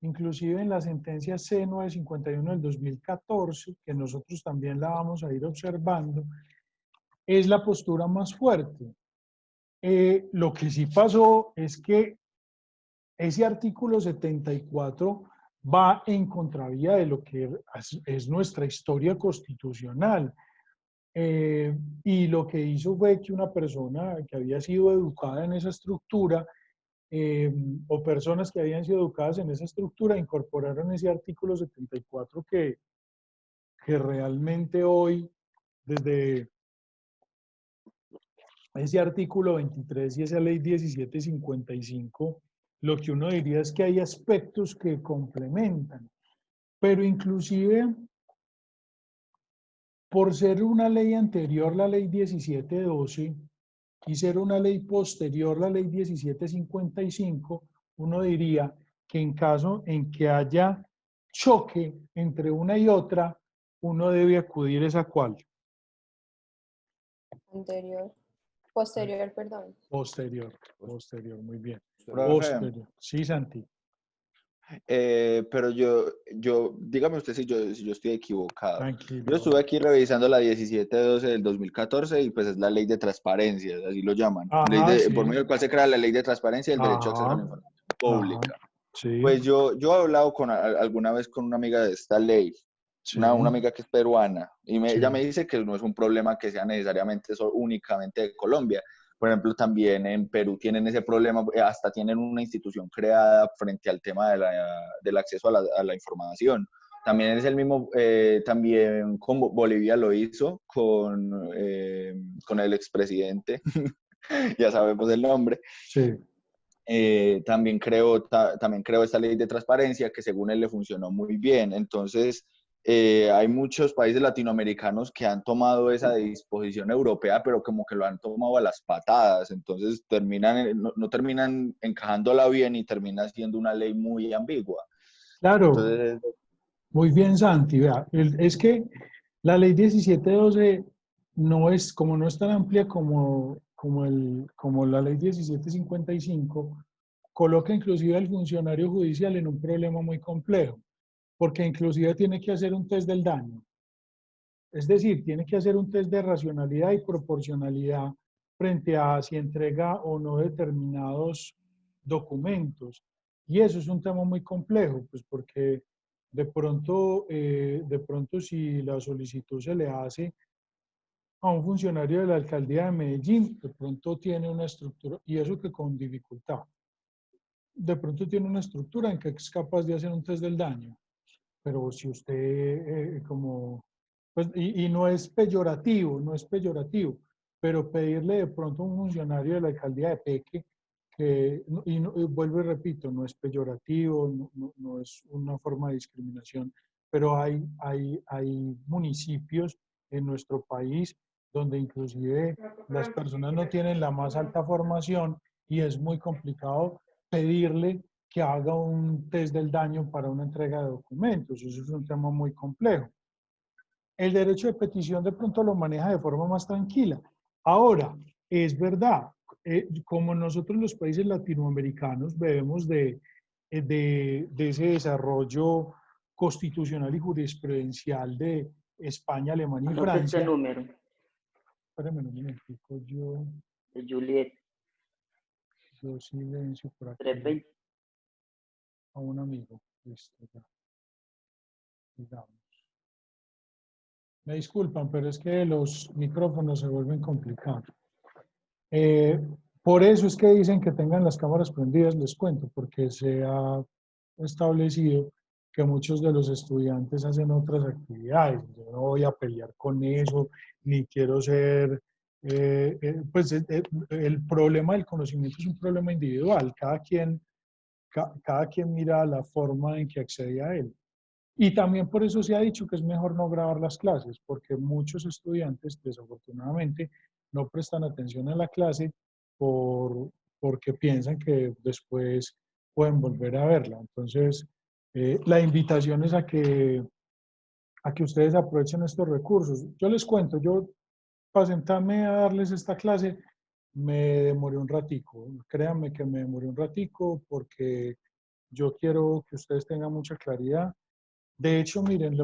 Inclusive en la sentencia C951 del 2014, que nosotros también la vamos a ir observando, es la postura más fuerte. Lo que sí pasó es que ese artículo 74 va en contravía de lo que es nuestra historia constitucional. Y lo que hizo fue que una persona que había sido educada en esa estructura o personas que habían sido educadas en esa estructura incorporaron ese artículo 74 que realmente hoy, desde ese artículo 23 y esa ley 1755, lo que uno diría es que hay aspectos que complementan, pero inclusive por ser una ley anterior, la ley 1712, y ser una ley posterior, la ley 1755, uno diría que en caso en que haya choque entre una y otra, uno debe acudir a esa cual. Posterior, perdón. Posterior, muy bien. Profe, Posterior. Sí, Santi. pero dígame usted si yo estoy equivocado. Tranquilo. Yo estuve aquí revisando la 1712 del 2014 y pues es la ley de transparencia, así lo llaman. Ajá, sí. Por medio del cual se crea la ley de transparencia y el derecho a acceso a la información pública. Ajá, sí. Pues yo he hablado alguna vez con una amiga de esta ley, sí, una amiga que es peruana, y sí. ella me dice que no es un problema que sea necesariamente únicamente de Colombia. Por ejemplo, también en Perú tienen ese problema, hasta tienen una institución creada frente al tema del acceso a la información. También es el mismo, también como Bolivia lo hizo con el expresidente, ya sabemos el nombre. Sí. También creo esta ley de transparencia que según él le funcionó muy bien. Entonces, hay muchos países latinoamericanos que han tomado esa disposición europea, pero como que lo han tomado a las patadas. Entonces, no terminan encajándola bien y termina siendo una ley muy ambigua. Claro. Entonces, muy bien, Santi. Vea, es que la ley 1712 no es tan amplia como la ley 1755, coloca inclusive al funcionario judicial en un problema muy complejo, porque inclusive tiene que hacer un test del daño. Es decir, tiene que hacer un test de racionalidad y proporcionalidad frente a si entrega o no determinados documentos. Y eso es un tema muy complejo, pues porque de pronto si la solicitud se le hace a un funcionario de la alcaldía de Medellín, de pronto tiene una estructura, y eso que con dificultad, de pronto tiene una estructura en que es capaz de hacer un test del daño. Pero si usted, como Pues, y no es peyorativo, no es peyorativo, pero pedirle de pronto a un funcionario de la alcaldía de Peque que, y vuelvo y repito, no es peyorativo, no es una forma de discriminación, pero hay municipios en nuestro país donde inclusive las personas no tienen la más alta formación y es muy complicado pedirle que haga un test del daño para una entrega de documentos. Eso es un tema muy complejo. El derecho de petición de pronto lo maneja de forma más tranquila. Ahora, es verdad, como nosotros los países latinoamericanos bebemos de ese desarrollo constitucional y jurisprudencial de España, Alemania y Anote este Francia. número Espérame un momentico, de Juliet, yo silencio por aquí 320. a un amigo. Listo, ya. Digamos. Me disculpan, pero es que los micrófonos se vuelven complicados. Por eso es que dicen que tengan las cámaras prendidas, les cuento, porque se ha establecido que muchos de los estudiantes hacen otras actividades. Yo no voy a pelear con eso, ni quiero ser... el problema del conocimiento es un problema individual. Cada quien mira la forma en que accede a él. Y también por eso se ha dicho que es mejor no grabar las clases, porque muchos estudiantes, desafortunadamente, no prestan atención a la clase porque piensan que después pueden volver a verla. Entonces, la invitación es a que ustedes aprovechen estos recursos. Yo les cuento, yo para sentarme a darles esta clase me demoré un ratico. Créanme que me demoré un ratico porque yo quiero que ustedes tengan mucha claridad. De hecho, miren,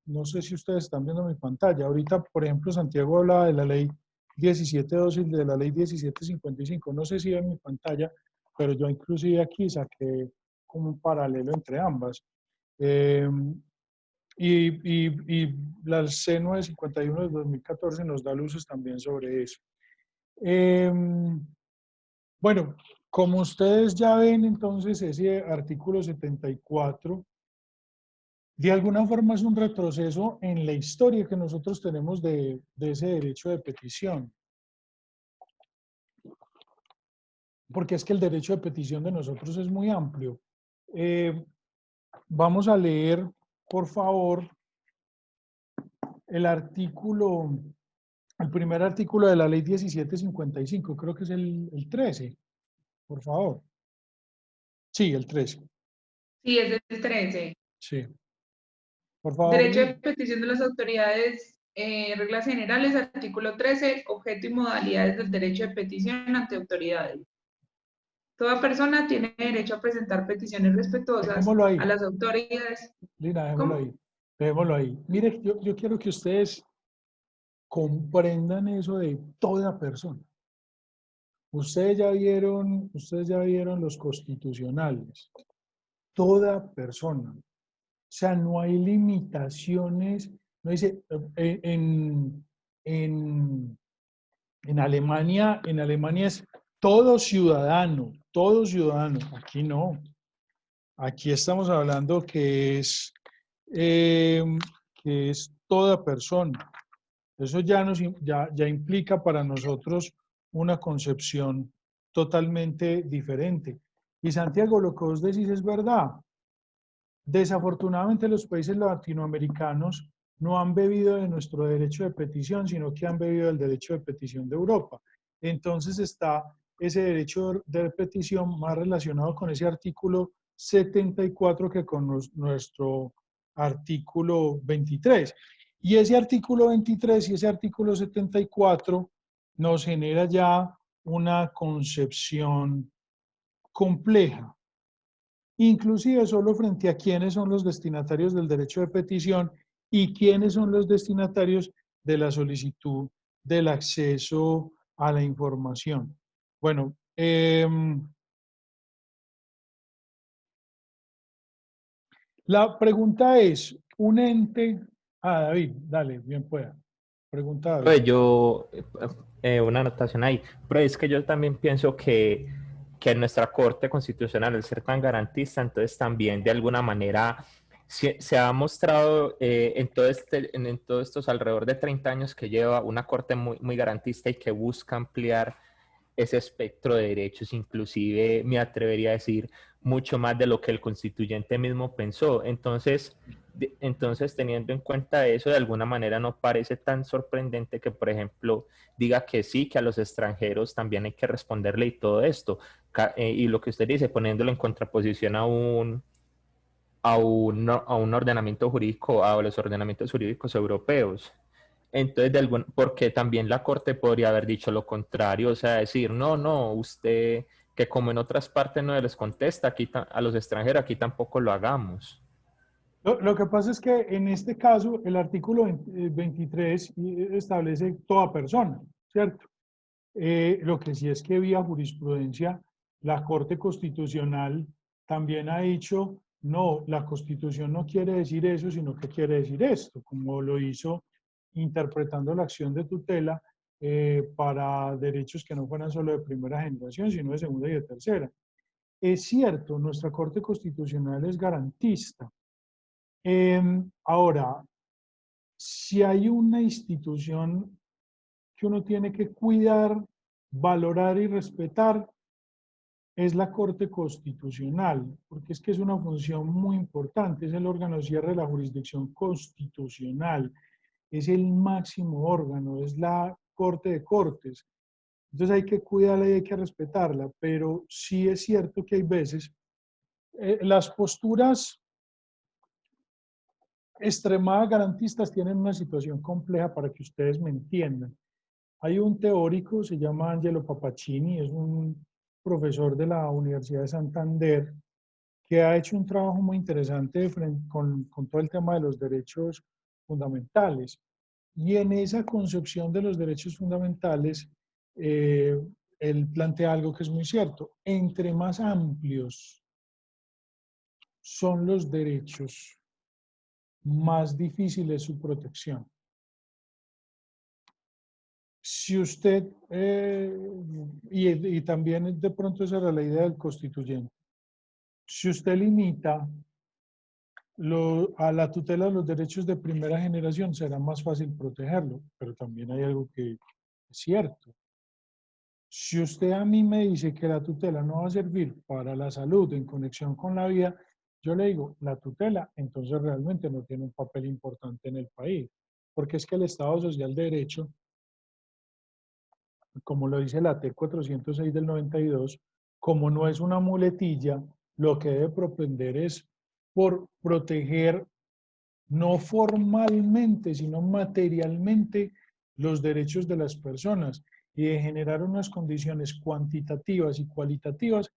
no sé si ustedes están viendo mi pantalla. Ahorita, por ejemplo, Santiago hablaba de la ley 17.2 y de la ley 17.55. No sé si ven mi pantalla, pero yo inclusive aquí saqué como un paralelo entre ambas. Y la C951 de 2014 nos da luces también sobre eso. Bueno, como ustedes ya ven, entonces, ese artículo 74 de alguna forma es un retroceso en la historia que nosotros tenemos de ese derecho de petición. Porque es que el derecho de petición de nosotros es muy amplio. Vamos a leer, por favor, el primer artículo de la ley 1755, creo que es el 13, por favor. Sí, el 13. Sí, es el 13. Sí. Por favor. Derecho de petición de las autoridades, reglas generales, artículo 13, objeto y modalidades del derecho de petición ante autoridades. Toda persona tiene derecho a presentar peticiones respetuosas a las autoridades. Lina, dejémoslo ahí. Dejémoslo ahí. Mire, yo quiero que ustedes comprendan eso de toda persona. Ustedes ya vieron los constitucionales. Toda persona. O sea, no hay limitaciones. No dice, en Alemania es todo ciudadano. Aquí no. Aquí estamos hablando que es toda persona. Eso ya implica para nosotros una concepción totalmente diferente. Y Santiago, lo que vos decís es verdad. Desafortunadamente los países latinoamericanos no han bebido de nuestro derecho de petición, sino que han bebido del derecho de petición de Europa. Entonces está ese derecho de petición más relacionado con ese artículo 74 que con nuestro artículo 23. Y ese artículo 23 y ese artículo 74 nos genera ya una concepción compleja, inclusive solo frente a quiénes son los destinatarios del derecho de petición y quiénes son los destinatarios de la solicitud del acceso a la información. Bueno, la pregunta es, un ente... David, dale, bien pueda. Pregunta, David. Yo, una anotación ahí, pero es que yo también pienso que nuestra Corte Constitucional, al ser tan garantista, entonces también de alguna manera se ha mostrado en todos estos alrededor de 30 años que lleva una corte muy, muy garantista y que busca ampliar ese espectro de derechos, inclusive me atrevería a decir mucho más de lo que el constituyente mismo pensó. Entonces, teniendo en cuenta eso, de alguna manera no parece tan sorprendente que, por ejemplo, diga que sí, que a los extranjeros también hay que responderle y todo esto. Y lo que usted dice, poniéndolo en contraposición a un ordenamiento jurídico, a los ordenamientos jurídicos europeos. Entonces, porque también la Corte podría haber dicho lo contrario, o sea, decir, no, usted, que como en otras partes no les contesta aquí a los extranjeros, aquí tampoco lo hagamos. Lo que pasa es que en este caso el artículo 23 establece toda persona, ¿cierto? Lo que sí es que vía jurisprudencia la Corte Constitucional también ha dicho, no, la Constitución no quiere decir eso, sino que quiere decir esto, como lo hizo interpretando la acción de tutela para derechos que no fueran solo de primera generación, sino de segunda y de tercera. Es cierto, nuestra Corte Constitucional es garantista. Ahora, si hay una institución que uno tiene que cuidar, valorar y respetar, es la Corte Constitucional, porque es que es una función muy importante, es el órgano de cierre de la jurisdicción constitucional, es el máximo órgano, es la Corte de Cortes. Entonces hay que cuidarla y hay que respetarla, pero sí es cierto que hay veces las posturas extremadas garantistas tienen una situación compleja para que ustedes me entiendan. Hay un teórico, se llama Angelo Papaccini, es un profesor de la Universidad de Santander, que ha hecho un trabajo muy interesante con todo el tema de los derechos fundamentales. Y en esa concepción de los derechos fundamentales, él plantea algo que es muy cierto. Entre más amplios son los derechos, más difícil es su protección. Si usted, y también de pronto esa era la idea del constituyente, si usted limita a la tutela de los derechos de primera generación, será más fácil protegerlo, pero también hay algo que es cierto. Si usted a mí me dice que la tutela no va a servir para la salud en conexión con la vida, yo le digo, la tutela entonces realmente no tiene un papel importante en el país, porque es que el Estado Social de Derecho, como lo dice la T 406 del 92, como no es una muletilla, lo que debe propender es por proteger no formalmente, sino materialmente los derechos de las personas y de generar unas condiciones cuantitativas y cualitativas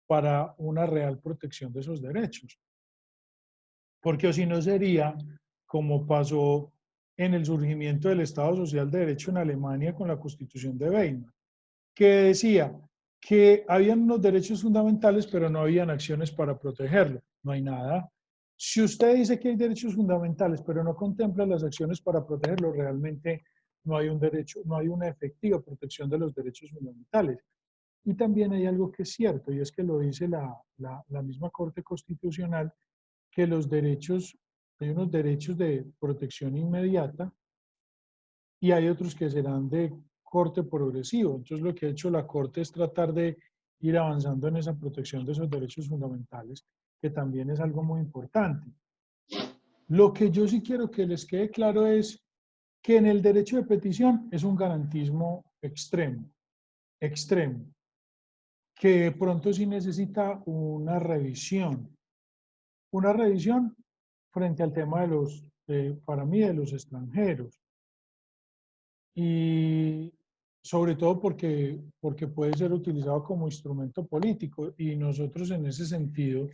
para una real protección de esos derechos. Porque o si no sería como pasó en el surgimiento del Estado Social de Derecho en Alemania con la Constitución de Weimar, que decía que habían unos derechos fundamentales, pero no habían acciones para protegerlo. No hay nada. Si usted dice que hay derechos fundamentales, pero no contempla las acciones para protegerlo, realmente no hay un derecho, no hay una efectiva protección de los derechos fundamentales. Y también hay algo que es cierto, y es que lo dice la misma Corte Constitucional, que los derechos, hay unos derechos de protección inmediata y hay otros que serán de corte progresivo. Entonces lo que ha hecho la Corte es tratar de ir avanzando en esa protección de esos derechos fundamentales, que también es algo muy importante. Lo que yo sí quiero que les quede claro es que en el derecho de petición es un garantismo extremo, que de pronto sí necesita una revisión frente al tema de los, para mí, de los extranjeros. Y sobre todo porque puede ser utilizado como instrumento político y nosotros en ese sentido,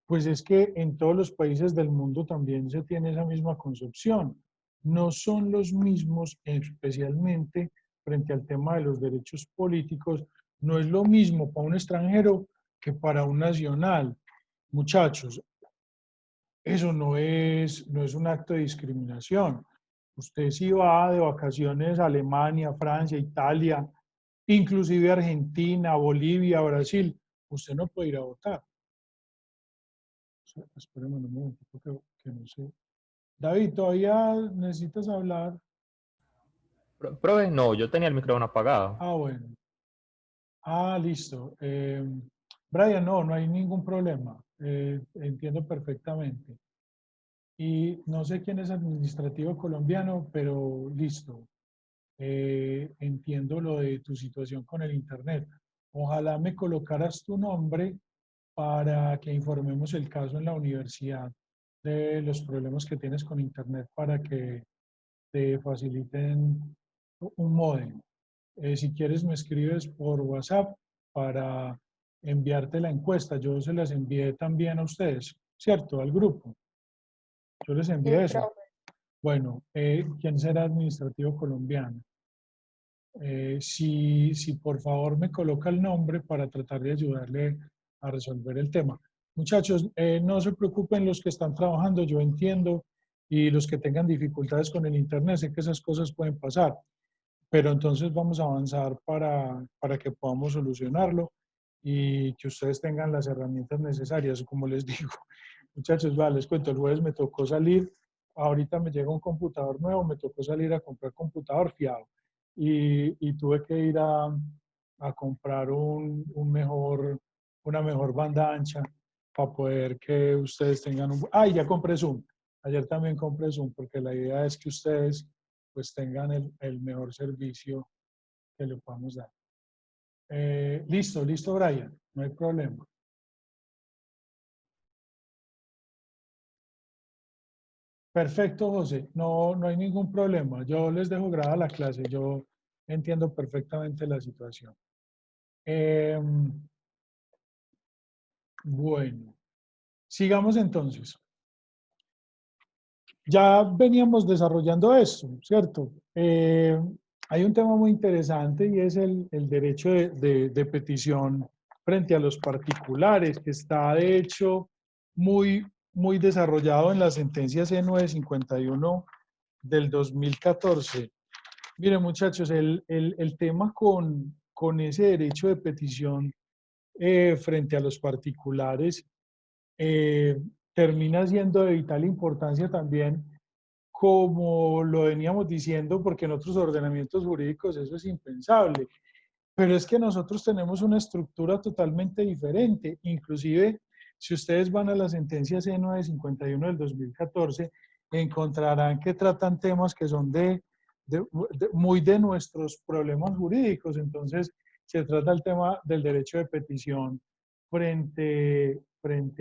pues es que en todos los países del mundo también se tiene esa misma concepción. No son los mismos, especialmente frente al tema de los derechos políticos, no es lo mismo para un extranjero que para un nacional. Muchachos, eso no es un acto de discriminación. Usted si va de vacaciones a Alemania, Francia, Italia, inclusive Argentina, Bolivia, Brasil, usted no puede ir a votar. Espérame un momento, que no sé. David, ¿todavía necesitas hablar? Profe, no, yo tenía el micrófono apagado. Ah, bueno. Ah, listo. Brian, no hay ningún problema. Entiendo perfectamente. Y no sé quién es administrativo colombiano, pero listo. Entiendo lo de tu situación con el Internet. Ojalá me colocaras tu nombre para que informemos el caso en la universidad de los problemas que tienes con Internet para que te faciliten un módem. Si quieres me escribes por WhatsApp para enviarte la encuesta. Yo se las envié también a ustedes, ¿cierto? Al grupo. Yo les Sí, envié eso. profe. Bueno, ¿quién será administrativo colombiano? Si por favor me coloca el nombre para tratar de ayudarle a resolver el tema. Muchachos, no se preocupen los que están trabajando, yo entiendo, y los que tengan dificultades con el Internet, sé que esas cosas pueden pasar, pero entonces vamos a avanzar para que podamos solucionarlo y que ustedes tengan las herramientas necesarias, como les digo. Muchachos, vale, les cuento, el jueves me tocó salir, ahorita me llega un computador nuevo, me tocó salir a comprar computador fiado y tuve que ir a comprar una mejor banda ancha para poder que ustedes tengan un... Ah, y ya compré Zoom. Ayer también compré Zoom porque la idea es que ustedes pues tengan el mejor servicio que le podamos dar. Listo, Brian, no hay problema. Perfecto, José, no hay ningún problema. Yo les dejo grabada la clase, yo entiendo perfectamente la situación. Bueno, sigamos entonces. Ya veníamos desarrollando esto, ¿cierto? Hay un tema muy interesante y es el derecho de petición frente a los particulares, que está de hecho muy desarrollado en la sentencia C951 del 2014. Miren muchachos, el tema con ese derecho de petición frente a los particulares termina siendo de vital importancia también, como lo veníamos diciendo, porque en otros ordenamientos jurídicos eso es impensable. Pero es que nosotros tenemos una estructura totalmente diferente. Inclusive, si ustedes van a la sentencia C951 del 2014, encontrarán que tratan temas que son muy de nuestros problemas jurídicos. Entonces, se trata el tema del derecho de petición frente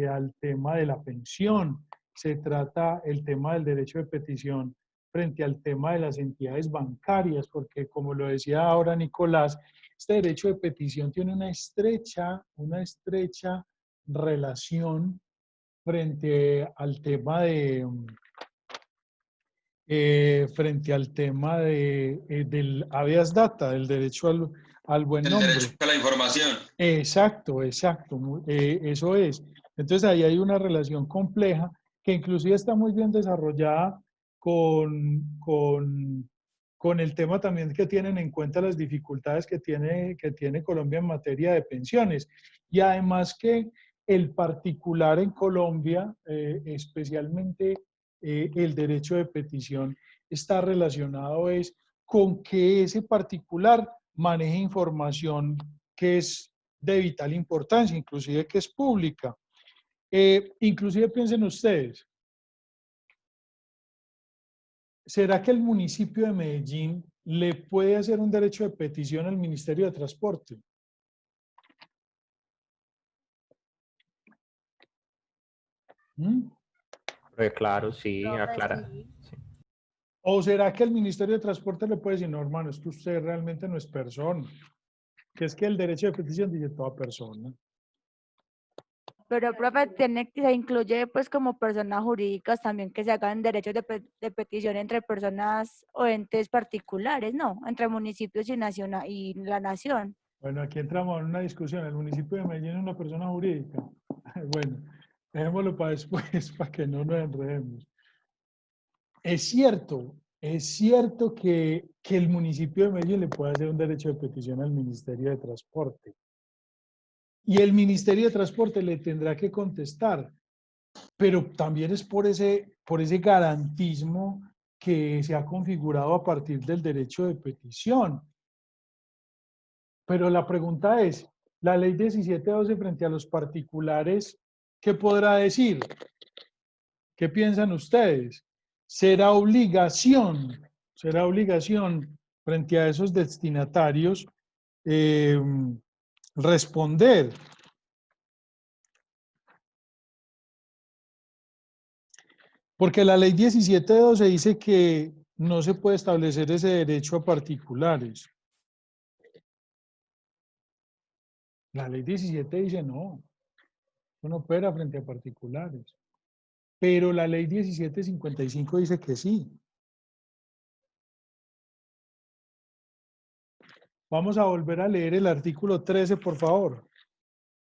al tema de la pensión. Se trata el tema del derecho de petición frente al tema de las entidades bancarias, porque como lo decía ahora Nicolás, este derecho de petición tiene una estrecha relación frente al tema del habeas data, del derecho al buen nombre. El derecho a la información. Exacto, eso es. Entonces ahí hay una relación compleja que inclusive está muy bien desarrollada con el tema también que tienen en cuenta las dificultades que tiene Colombia en materia de pensiones. Y además que el particular en Colombia, especialmente el derecho de petición, está relacionado con que ese particular maneje información que es de vital importancia, inclusive que es pública. Inclusive piensen ustedes, ¿será que el municipio de Medellín le puede hacer un derecho de petición al Ministerio de Transporte? Claro, sí, aclara. Sí. ¿O será que el Ministerio de Transporte le puede decir, no, hermano, es que usted realmente no es persona? Que es que el derecho de petición dice toda persona. Pero, profe, se incluye pues como personas jurídicas también que se hagan derechos de petición entre personas o entes particulares, ¿no? Entre municipios y la nación. Bueno, aquí entramos en una discusión. El municipio de Medellín es una persona jurídica. Bueno, dejémoslo para después, para que no nos enredemos. Es cierto que el municipio de Medellín le puede hacer un derecho de petición al Ministerio de Transporte. Y el Ministerio de Transporte le tendrá que contestar. pero también es por ese garantismo que se ha configurado a partir del derecho de petición. Pero la pregunta es, la ley 1712 frente a los particulares, ¿qué podrá decir? ¿Qué piensan ustedes? ¿Será obligación frente a esos destinatarios responder? Porque la ley 1712 dice que no se puede establecer ese derecho a particulares. La ley 17 dice no, eso no opera frente a particulares. Pero la ley 1755 dice que sí. Vamos a volver a leer el artículo 13, por favor.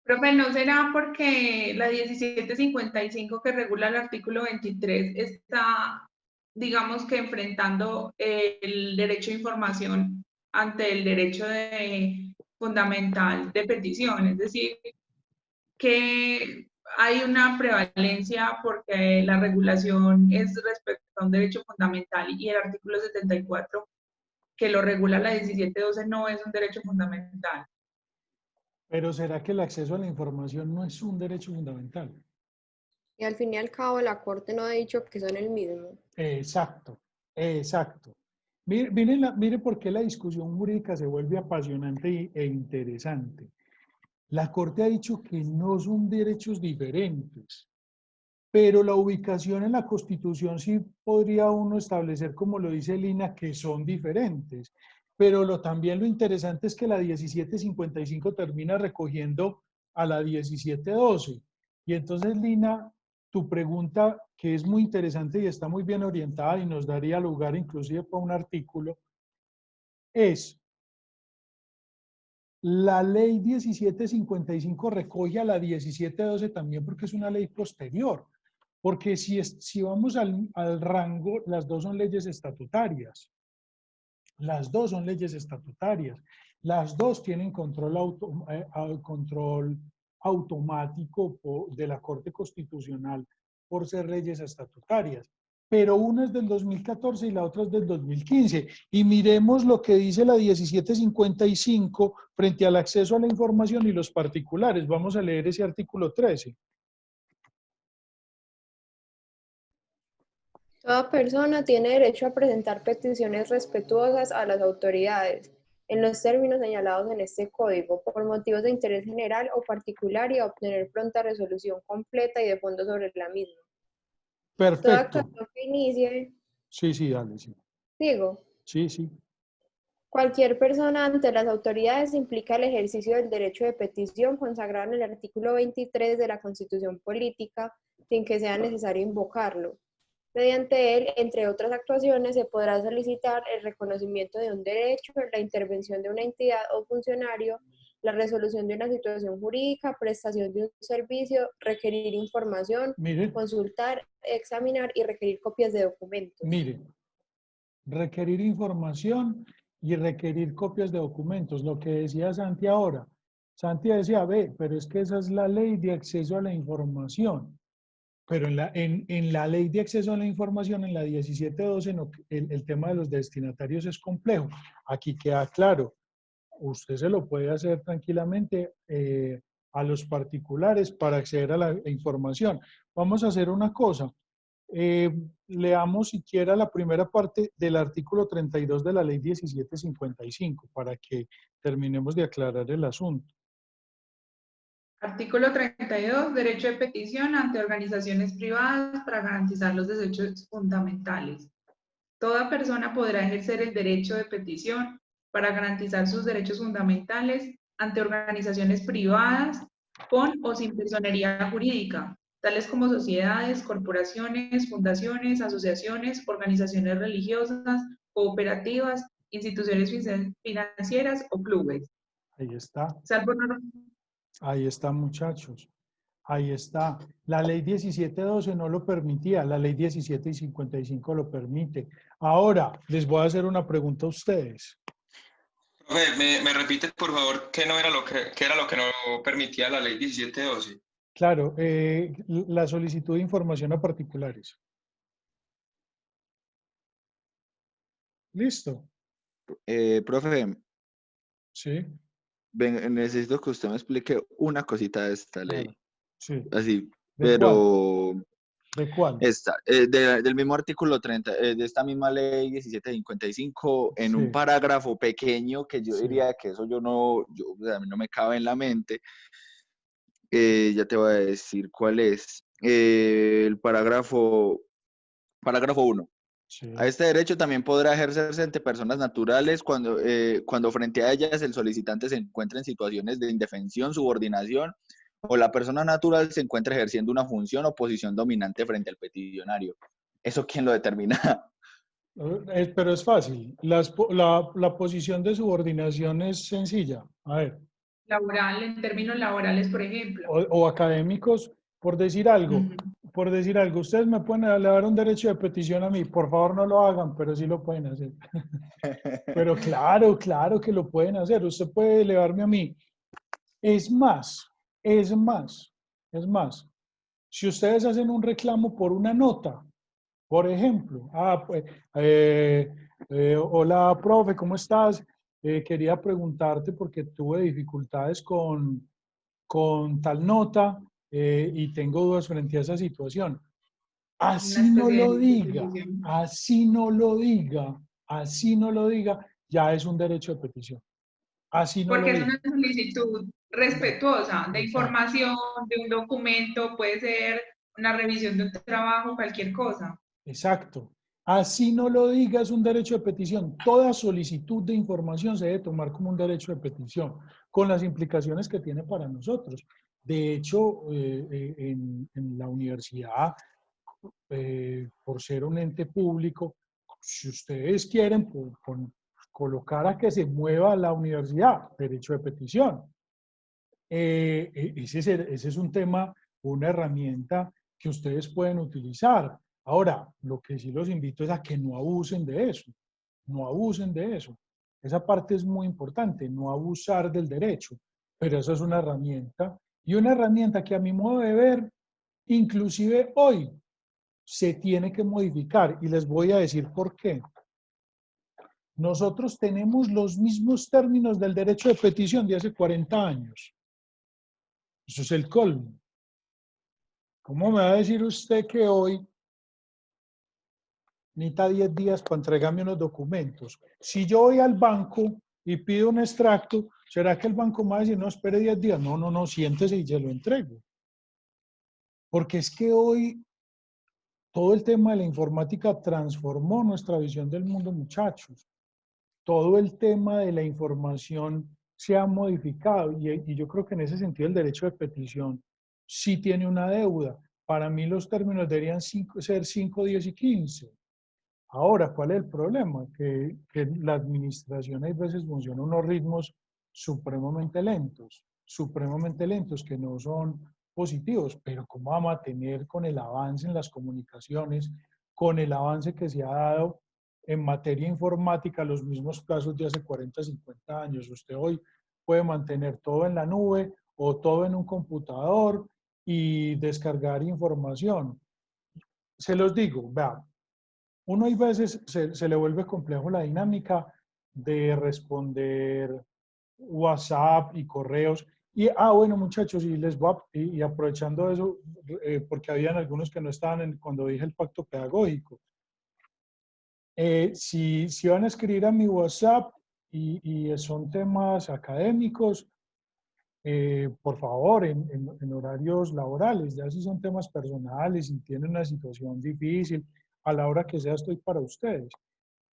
Profe, ¿no será porque la 1755 que regula el artículo 23 está, digamos que enfrentando el derecho a información ante el derecho fundamental de petición? Es decir, que hay una prevalencia porque la regulación es respecto a un derecho fundamental y el artículo 74 que lo regula la 1712 no es un derecho fundamental. Pero ¿será que el acceso a la información no es un derecho fundamental? Y al fin y al cabo la Corte no ha dicho que son el mismo. Exacto, exacto. Mire por qué la discusión jurídica se vuelve apasionante e interesante. La Corte ha dicho que no son derechos diferentes, pero la ubicación en la Constitución sí podría uno establecer, como lo dice Lina, que son diferentes. Pero también lo interesante es que la 1755 termina recogiendo a la 1712. Y entonces, Lina, tu pregunta, que es muy interesante y está muy bien orientada y nos daría lugar inclusive para un artículo, es: la ley 1755 recoge a la 1712 también porque es una ley posterior. Porque si vamos al rango, las dos son leyes estatutarias. Las dos son leyes estatutarias. Las dos tienen control automático de la Corte Constitucional por ser leyes estatutarias. Pero una es del 2014 y la otra es del 2015. Y miremos lo que dice la 1755 frente al acceso a la información y los particulares. Vamos a leer ese artículo 13. Toda persona tiene derecho a presentar peticiones respetuosas a las autoridades, en los términos señalados en este código, por motivos de interés general o particular y a obtener pronta resolución completa y de fondo sobre la misma. Perfecto. Toda actuación que inicie... Sí, dale, sí. Digo. Sí. Cualquier persona ante las autoridades implica el ejercicio del derecho de petición consagrado en el artículo 23 de la Constitución Política, sin que sea necesario invocarlo. Mediante él, entre otras actuaciones, se podrá solicitar el reconocimiento de un derecho, la intervención de una entidad o funcionario, la resolución de una situación jurídica, prestación de un servicio, requerir información, consultar, examinar y requerir copias de documentos. Mire, requerir información y requerir copias de documentos, lo que decía Santi ahora. Santi decía, pero es que esa es la ley de acceso a la información. Pero en la ley de acceso a la información, en la 1712, el tema de los destinatarios es complejo. Aquí queda claro, usted se lo puede hacer tranquilamente a los particulares para acceder a la información. Vamos a hacer una cosa. Leamos siquiera la primera parte del artículo 32 de la ley 1755 para que terminemos de aclarar el asunto. Artículo 32, derecho de petición ante organizaciones privadas para garantizar los derechos fundamentales. Toda persona podrá ejercer el derecho de petición para garantizar sus derechos fundamentales ante organizaciones privadas con o sin personería jurídica, tales como sociedades, corporaciones, fundaciones, asociaciones, organizaciones religiosas, cooperativas, instituciones financieras o clubes. Ahí está. Salvo Ahí está, muchachos. Ahí está. La ley 1712 no lo permitía, la ley 1755 lo permite. Ahora, les voy a hacer una pregunta a ustedes. ¿Me repites, por favor, qué era lo que no permitía la ley 1712? Claro, la solicitud de información a particulares. Listo. Profe, Sí, necesito que usted me explique una cosita de esta ley. claro. Sí. Así, ¿De cuál? pero ¿De cuál? esta, del mismo artículo 30, de esta misma ley 1755, en un Sí, parágrafo pequeño que yo sí. diría que eso o sea, a mí no me cabe en la mente. Ya te voy a decir cuál es. El parágrafo 1. Sí. A este derecho también podrá ejercerse ante personas naturales cuando frente a ellas el solicitante se encuentra en situaciones de indefensión, subordinación o la persona natural se encuentra ejerciendo una función o posición dominante frente al peticionario. ¿Eso quién lo determina? Pero es fácil. La posición de subordinación es sencilla. A ver, Laboral, en términos laborales, por ejemplo. o académicos, por decir algo. Ujú. Por decir algo, ustedes me pueden elevar un derecho de petición a mí. Por favor, no lo hagan, pero sí lo pueden hacer. Pero claro, claro que lo pueden hacer. Usted puede elevarme a mí. Es más, es más, es más. Si ustedes hacen un reclamo por una nota, por ejemplo, hola, profe, ¿cómo estás? Quería preguntarte porque tuve dificultades con tal nota y tengo dudas frente a esa situación. Una Así no especie lo de diga, petición. así no lo diga, así no lo diga, ya es un derecho de petición. Así no lo Porque es diga. una solicitud respetuosa de Exacto. información, de un documento, puede ser una revisión de un trabajo, cualquier cosa. Exacto. Así no lo diga, es un derecho de petición. Toda solicitud de información se debe tomar como un derecho de petición, con las implicaciones que tiene para nosotros. De hecho, en la universidad, por ser un ente público, si ustedes quieren colocar a que se mueva la universidad, derecho de petición. Ese es un tema, una herramienta que ustedes pueden utilizar. Ahora, lo que sí los invito es a que no abusen de eso, no abusen de eso. Esa parte es muy importante, no abusar del derecho, pero eso es una herramienta y una herramienta que a mi modo de ver, inclusive hoy, se tiene que modificar y les voy a decir por qué. Nosotros tenemos los mismos términos del derecho de petición de hace 40 años. Eso es el colmo. ¿Cómo me va a decir usted que hoy necesita 10 días para entregarme unos documentos? Si yo voy al banco y pido un extracto, ¿será que el banco me va a decir, no, espere 10 días? No, no, no, siéntese y se lo entrego. Porque es que hoy todo el tema de la informática transformó nuestra visión del mundo, muchachos. Todo el tema de la información se ha modificado y yo creo que en ese sentido el derecho de petición sí tiene una deuda. Para mí los términos deberían ser 5, 10 y 15. Ahora, ¿cuál es el problema? Que la administración a veces funciona a unos ritmos supremamente lentos, que no son positivos, pero ¿cómo vamos a tener con el avance en las comunicaciones, con el avance que se ha dado en materia informática, los mismos plazos de hace 40, 50 años? Usted hoy puede mantener todo en la nube o todo en un computador y descargar información. Se los digo, vean, uno hay veces se le vuelve complejo la dinámica de responder WhatsApp y correos. Y, bueno, muchachos, y les voy y aprovechando eso, porque habían algunos que no estaban cuando dije el pacto pedagógico. Si van a escribir a mi WhatsApp y son temas académicos, por favor, en horarios laborales, ya si son temas personales y tienen una situación difícil, a la hora que sea estoy para ustedes.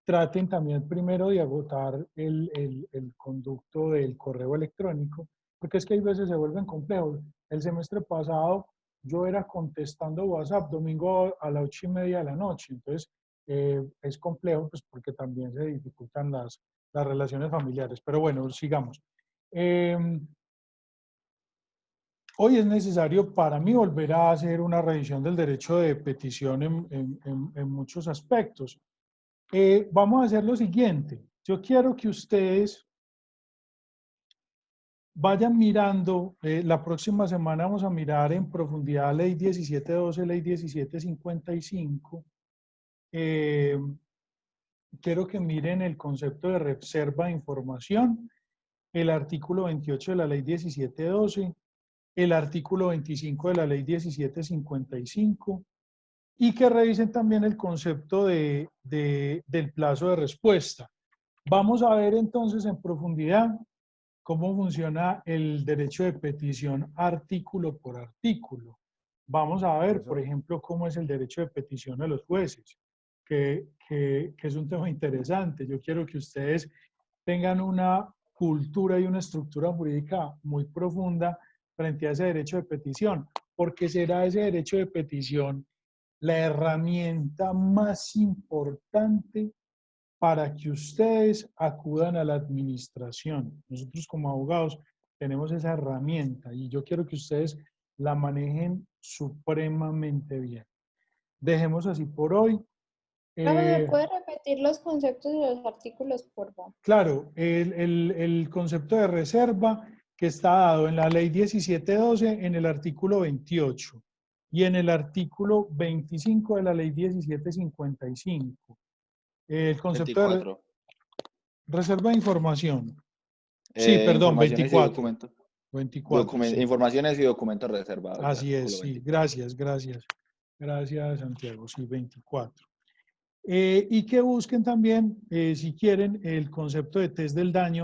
Traten también primero de agotar el conducto del correo electrónico, porque es que hay veces se vuelven complejos. El semestre pasado yo era contestando WhatsApp domingo a las 8:30 de la noche, entonces es complejo pues porque también se dificultan las relaciones familiares. Pero bueno, sigamos. Hoy es necesario para mí volver a hacer una revisión del derecho de petición en muchos aspectos. Vamos a hacer lo siguiente. Yo quiero que ustedes vayan mirando, la próxima semana vamos a mirar en profundidad Ley 1712, Ley 1755. Quiero que miren el concepto de reserva de información, el artículo 28 de la Ley 1712, el artículo 25 de la Ley 1755, y que revisen también el concepto del plazo de respuesta. Vamos a ver entonces en profundidad cómo funciona el derecho de petición artículo por artículo. Vamos a ver, por ejemplo, cómo es el derecho de petición de los jueces, que es un tema interesante. Yo quiero que ustedes tengan una cultura y una estructura jurídica muy profunda frente a ese derecho de petición, porque será ese derecho de petición la herramienta más importante para que ustedes acudan a la administración. Nosotros como abogados tenemos esa herramienta y yo quiero que ustedes la manejen supremamente bien. Dejemos así por hoy. ¿Me puede repetir los conceptos de los artículos, por favor? Claro, el concepto de reserva que está dado en la ley 1712 en el artículo 28 y en el artículo 25 de la ley 1755. El concepto 24. de reserva de información. Sí, perdón, 24. 24, sí. Informaciones y documentos reservados. Así es, sí. Gracias, gracias. Gracias, Santiago. Sí, 24. Y que busquen también, si quieren, el concepto de test del daño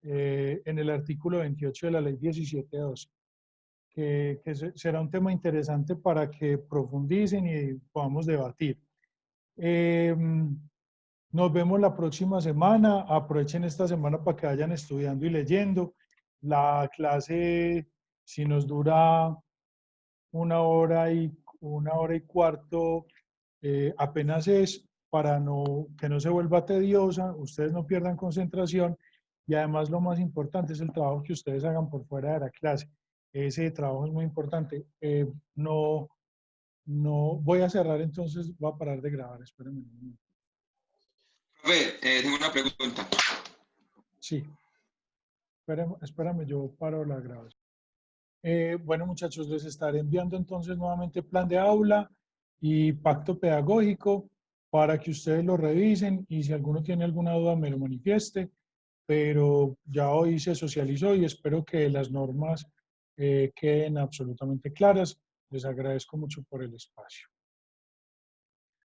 en el artículo 28 de la ley 1712, que será un tema interesante para que profundicen y podamos debatir. Nos vemos la próxima semana. Aprovechen esta semana para que vayan estudiando y leyendo. La clase, si nos dura 1 hora y cuarto, apenas es para que no se vuelva tediosa, ustedes no pierdan concentración y además lo más importante es el trabajo que ustedes hagan por fuera de la clase. Ese trabajo es muy importante. No voy a cerrar, entonces voy a parar de grabar. Espérenme un momento. Profe, tengo una pregunta. Sí. Espérame, yo paro la grabación. Bueno, muchachos, les estaré enviando entonces nuevamente plan de aula y pacto pedagógico para que ustedes lo revisen y si alguno tiene alguna duda me lo manifieste, pero ya hoy se socializó y espero que las normas queden absolutamente claras. Les agradezco mucho por el espacio.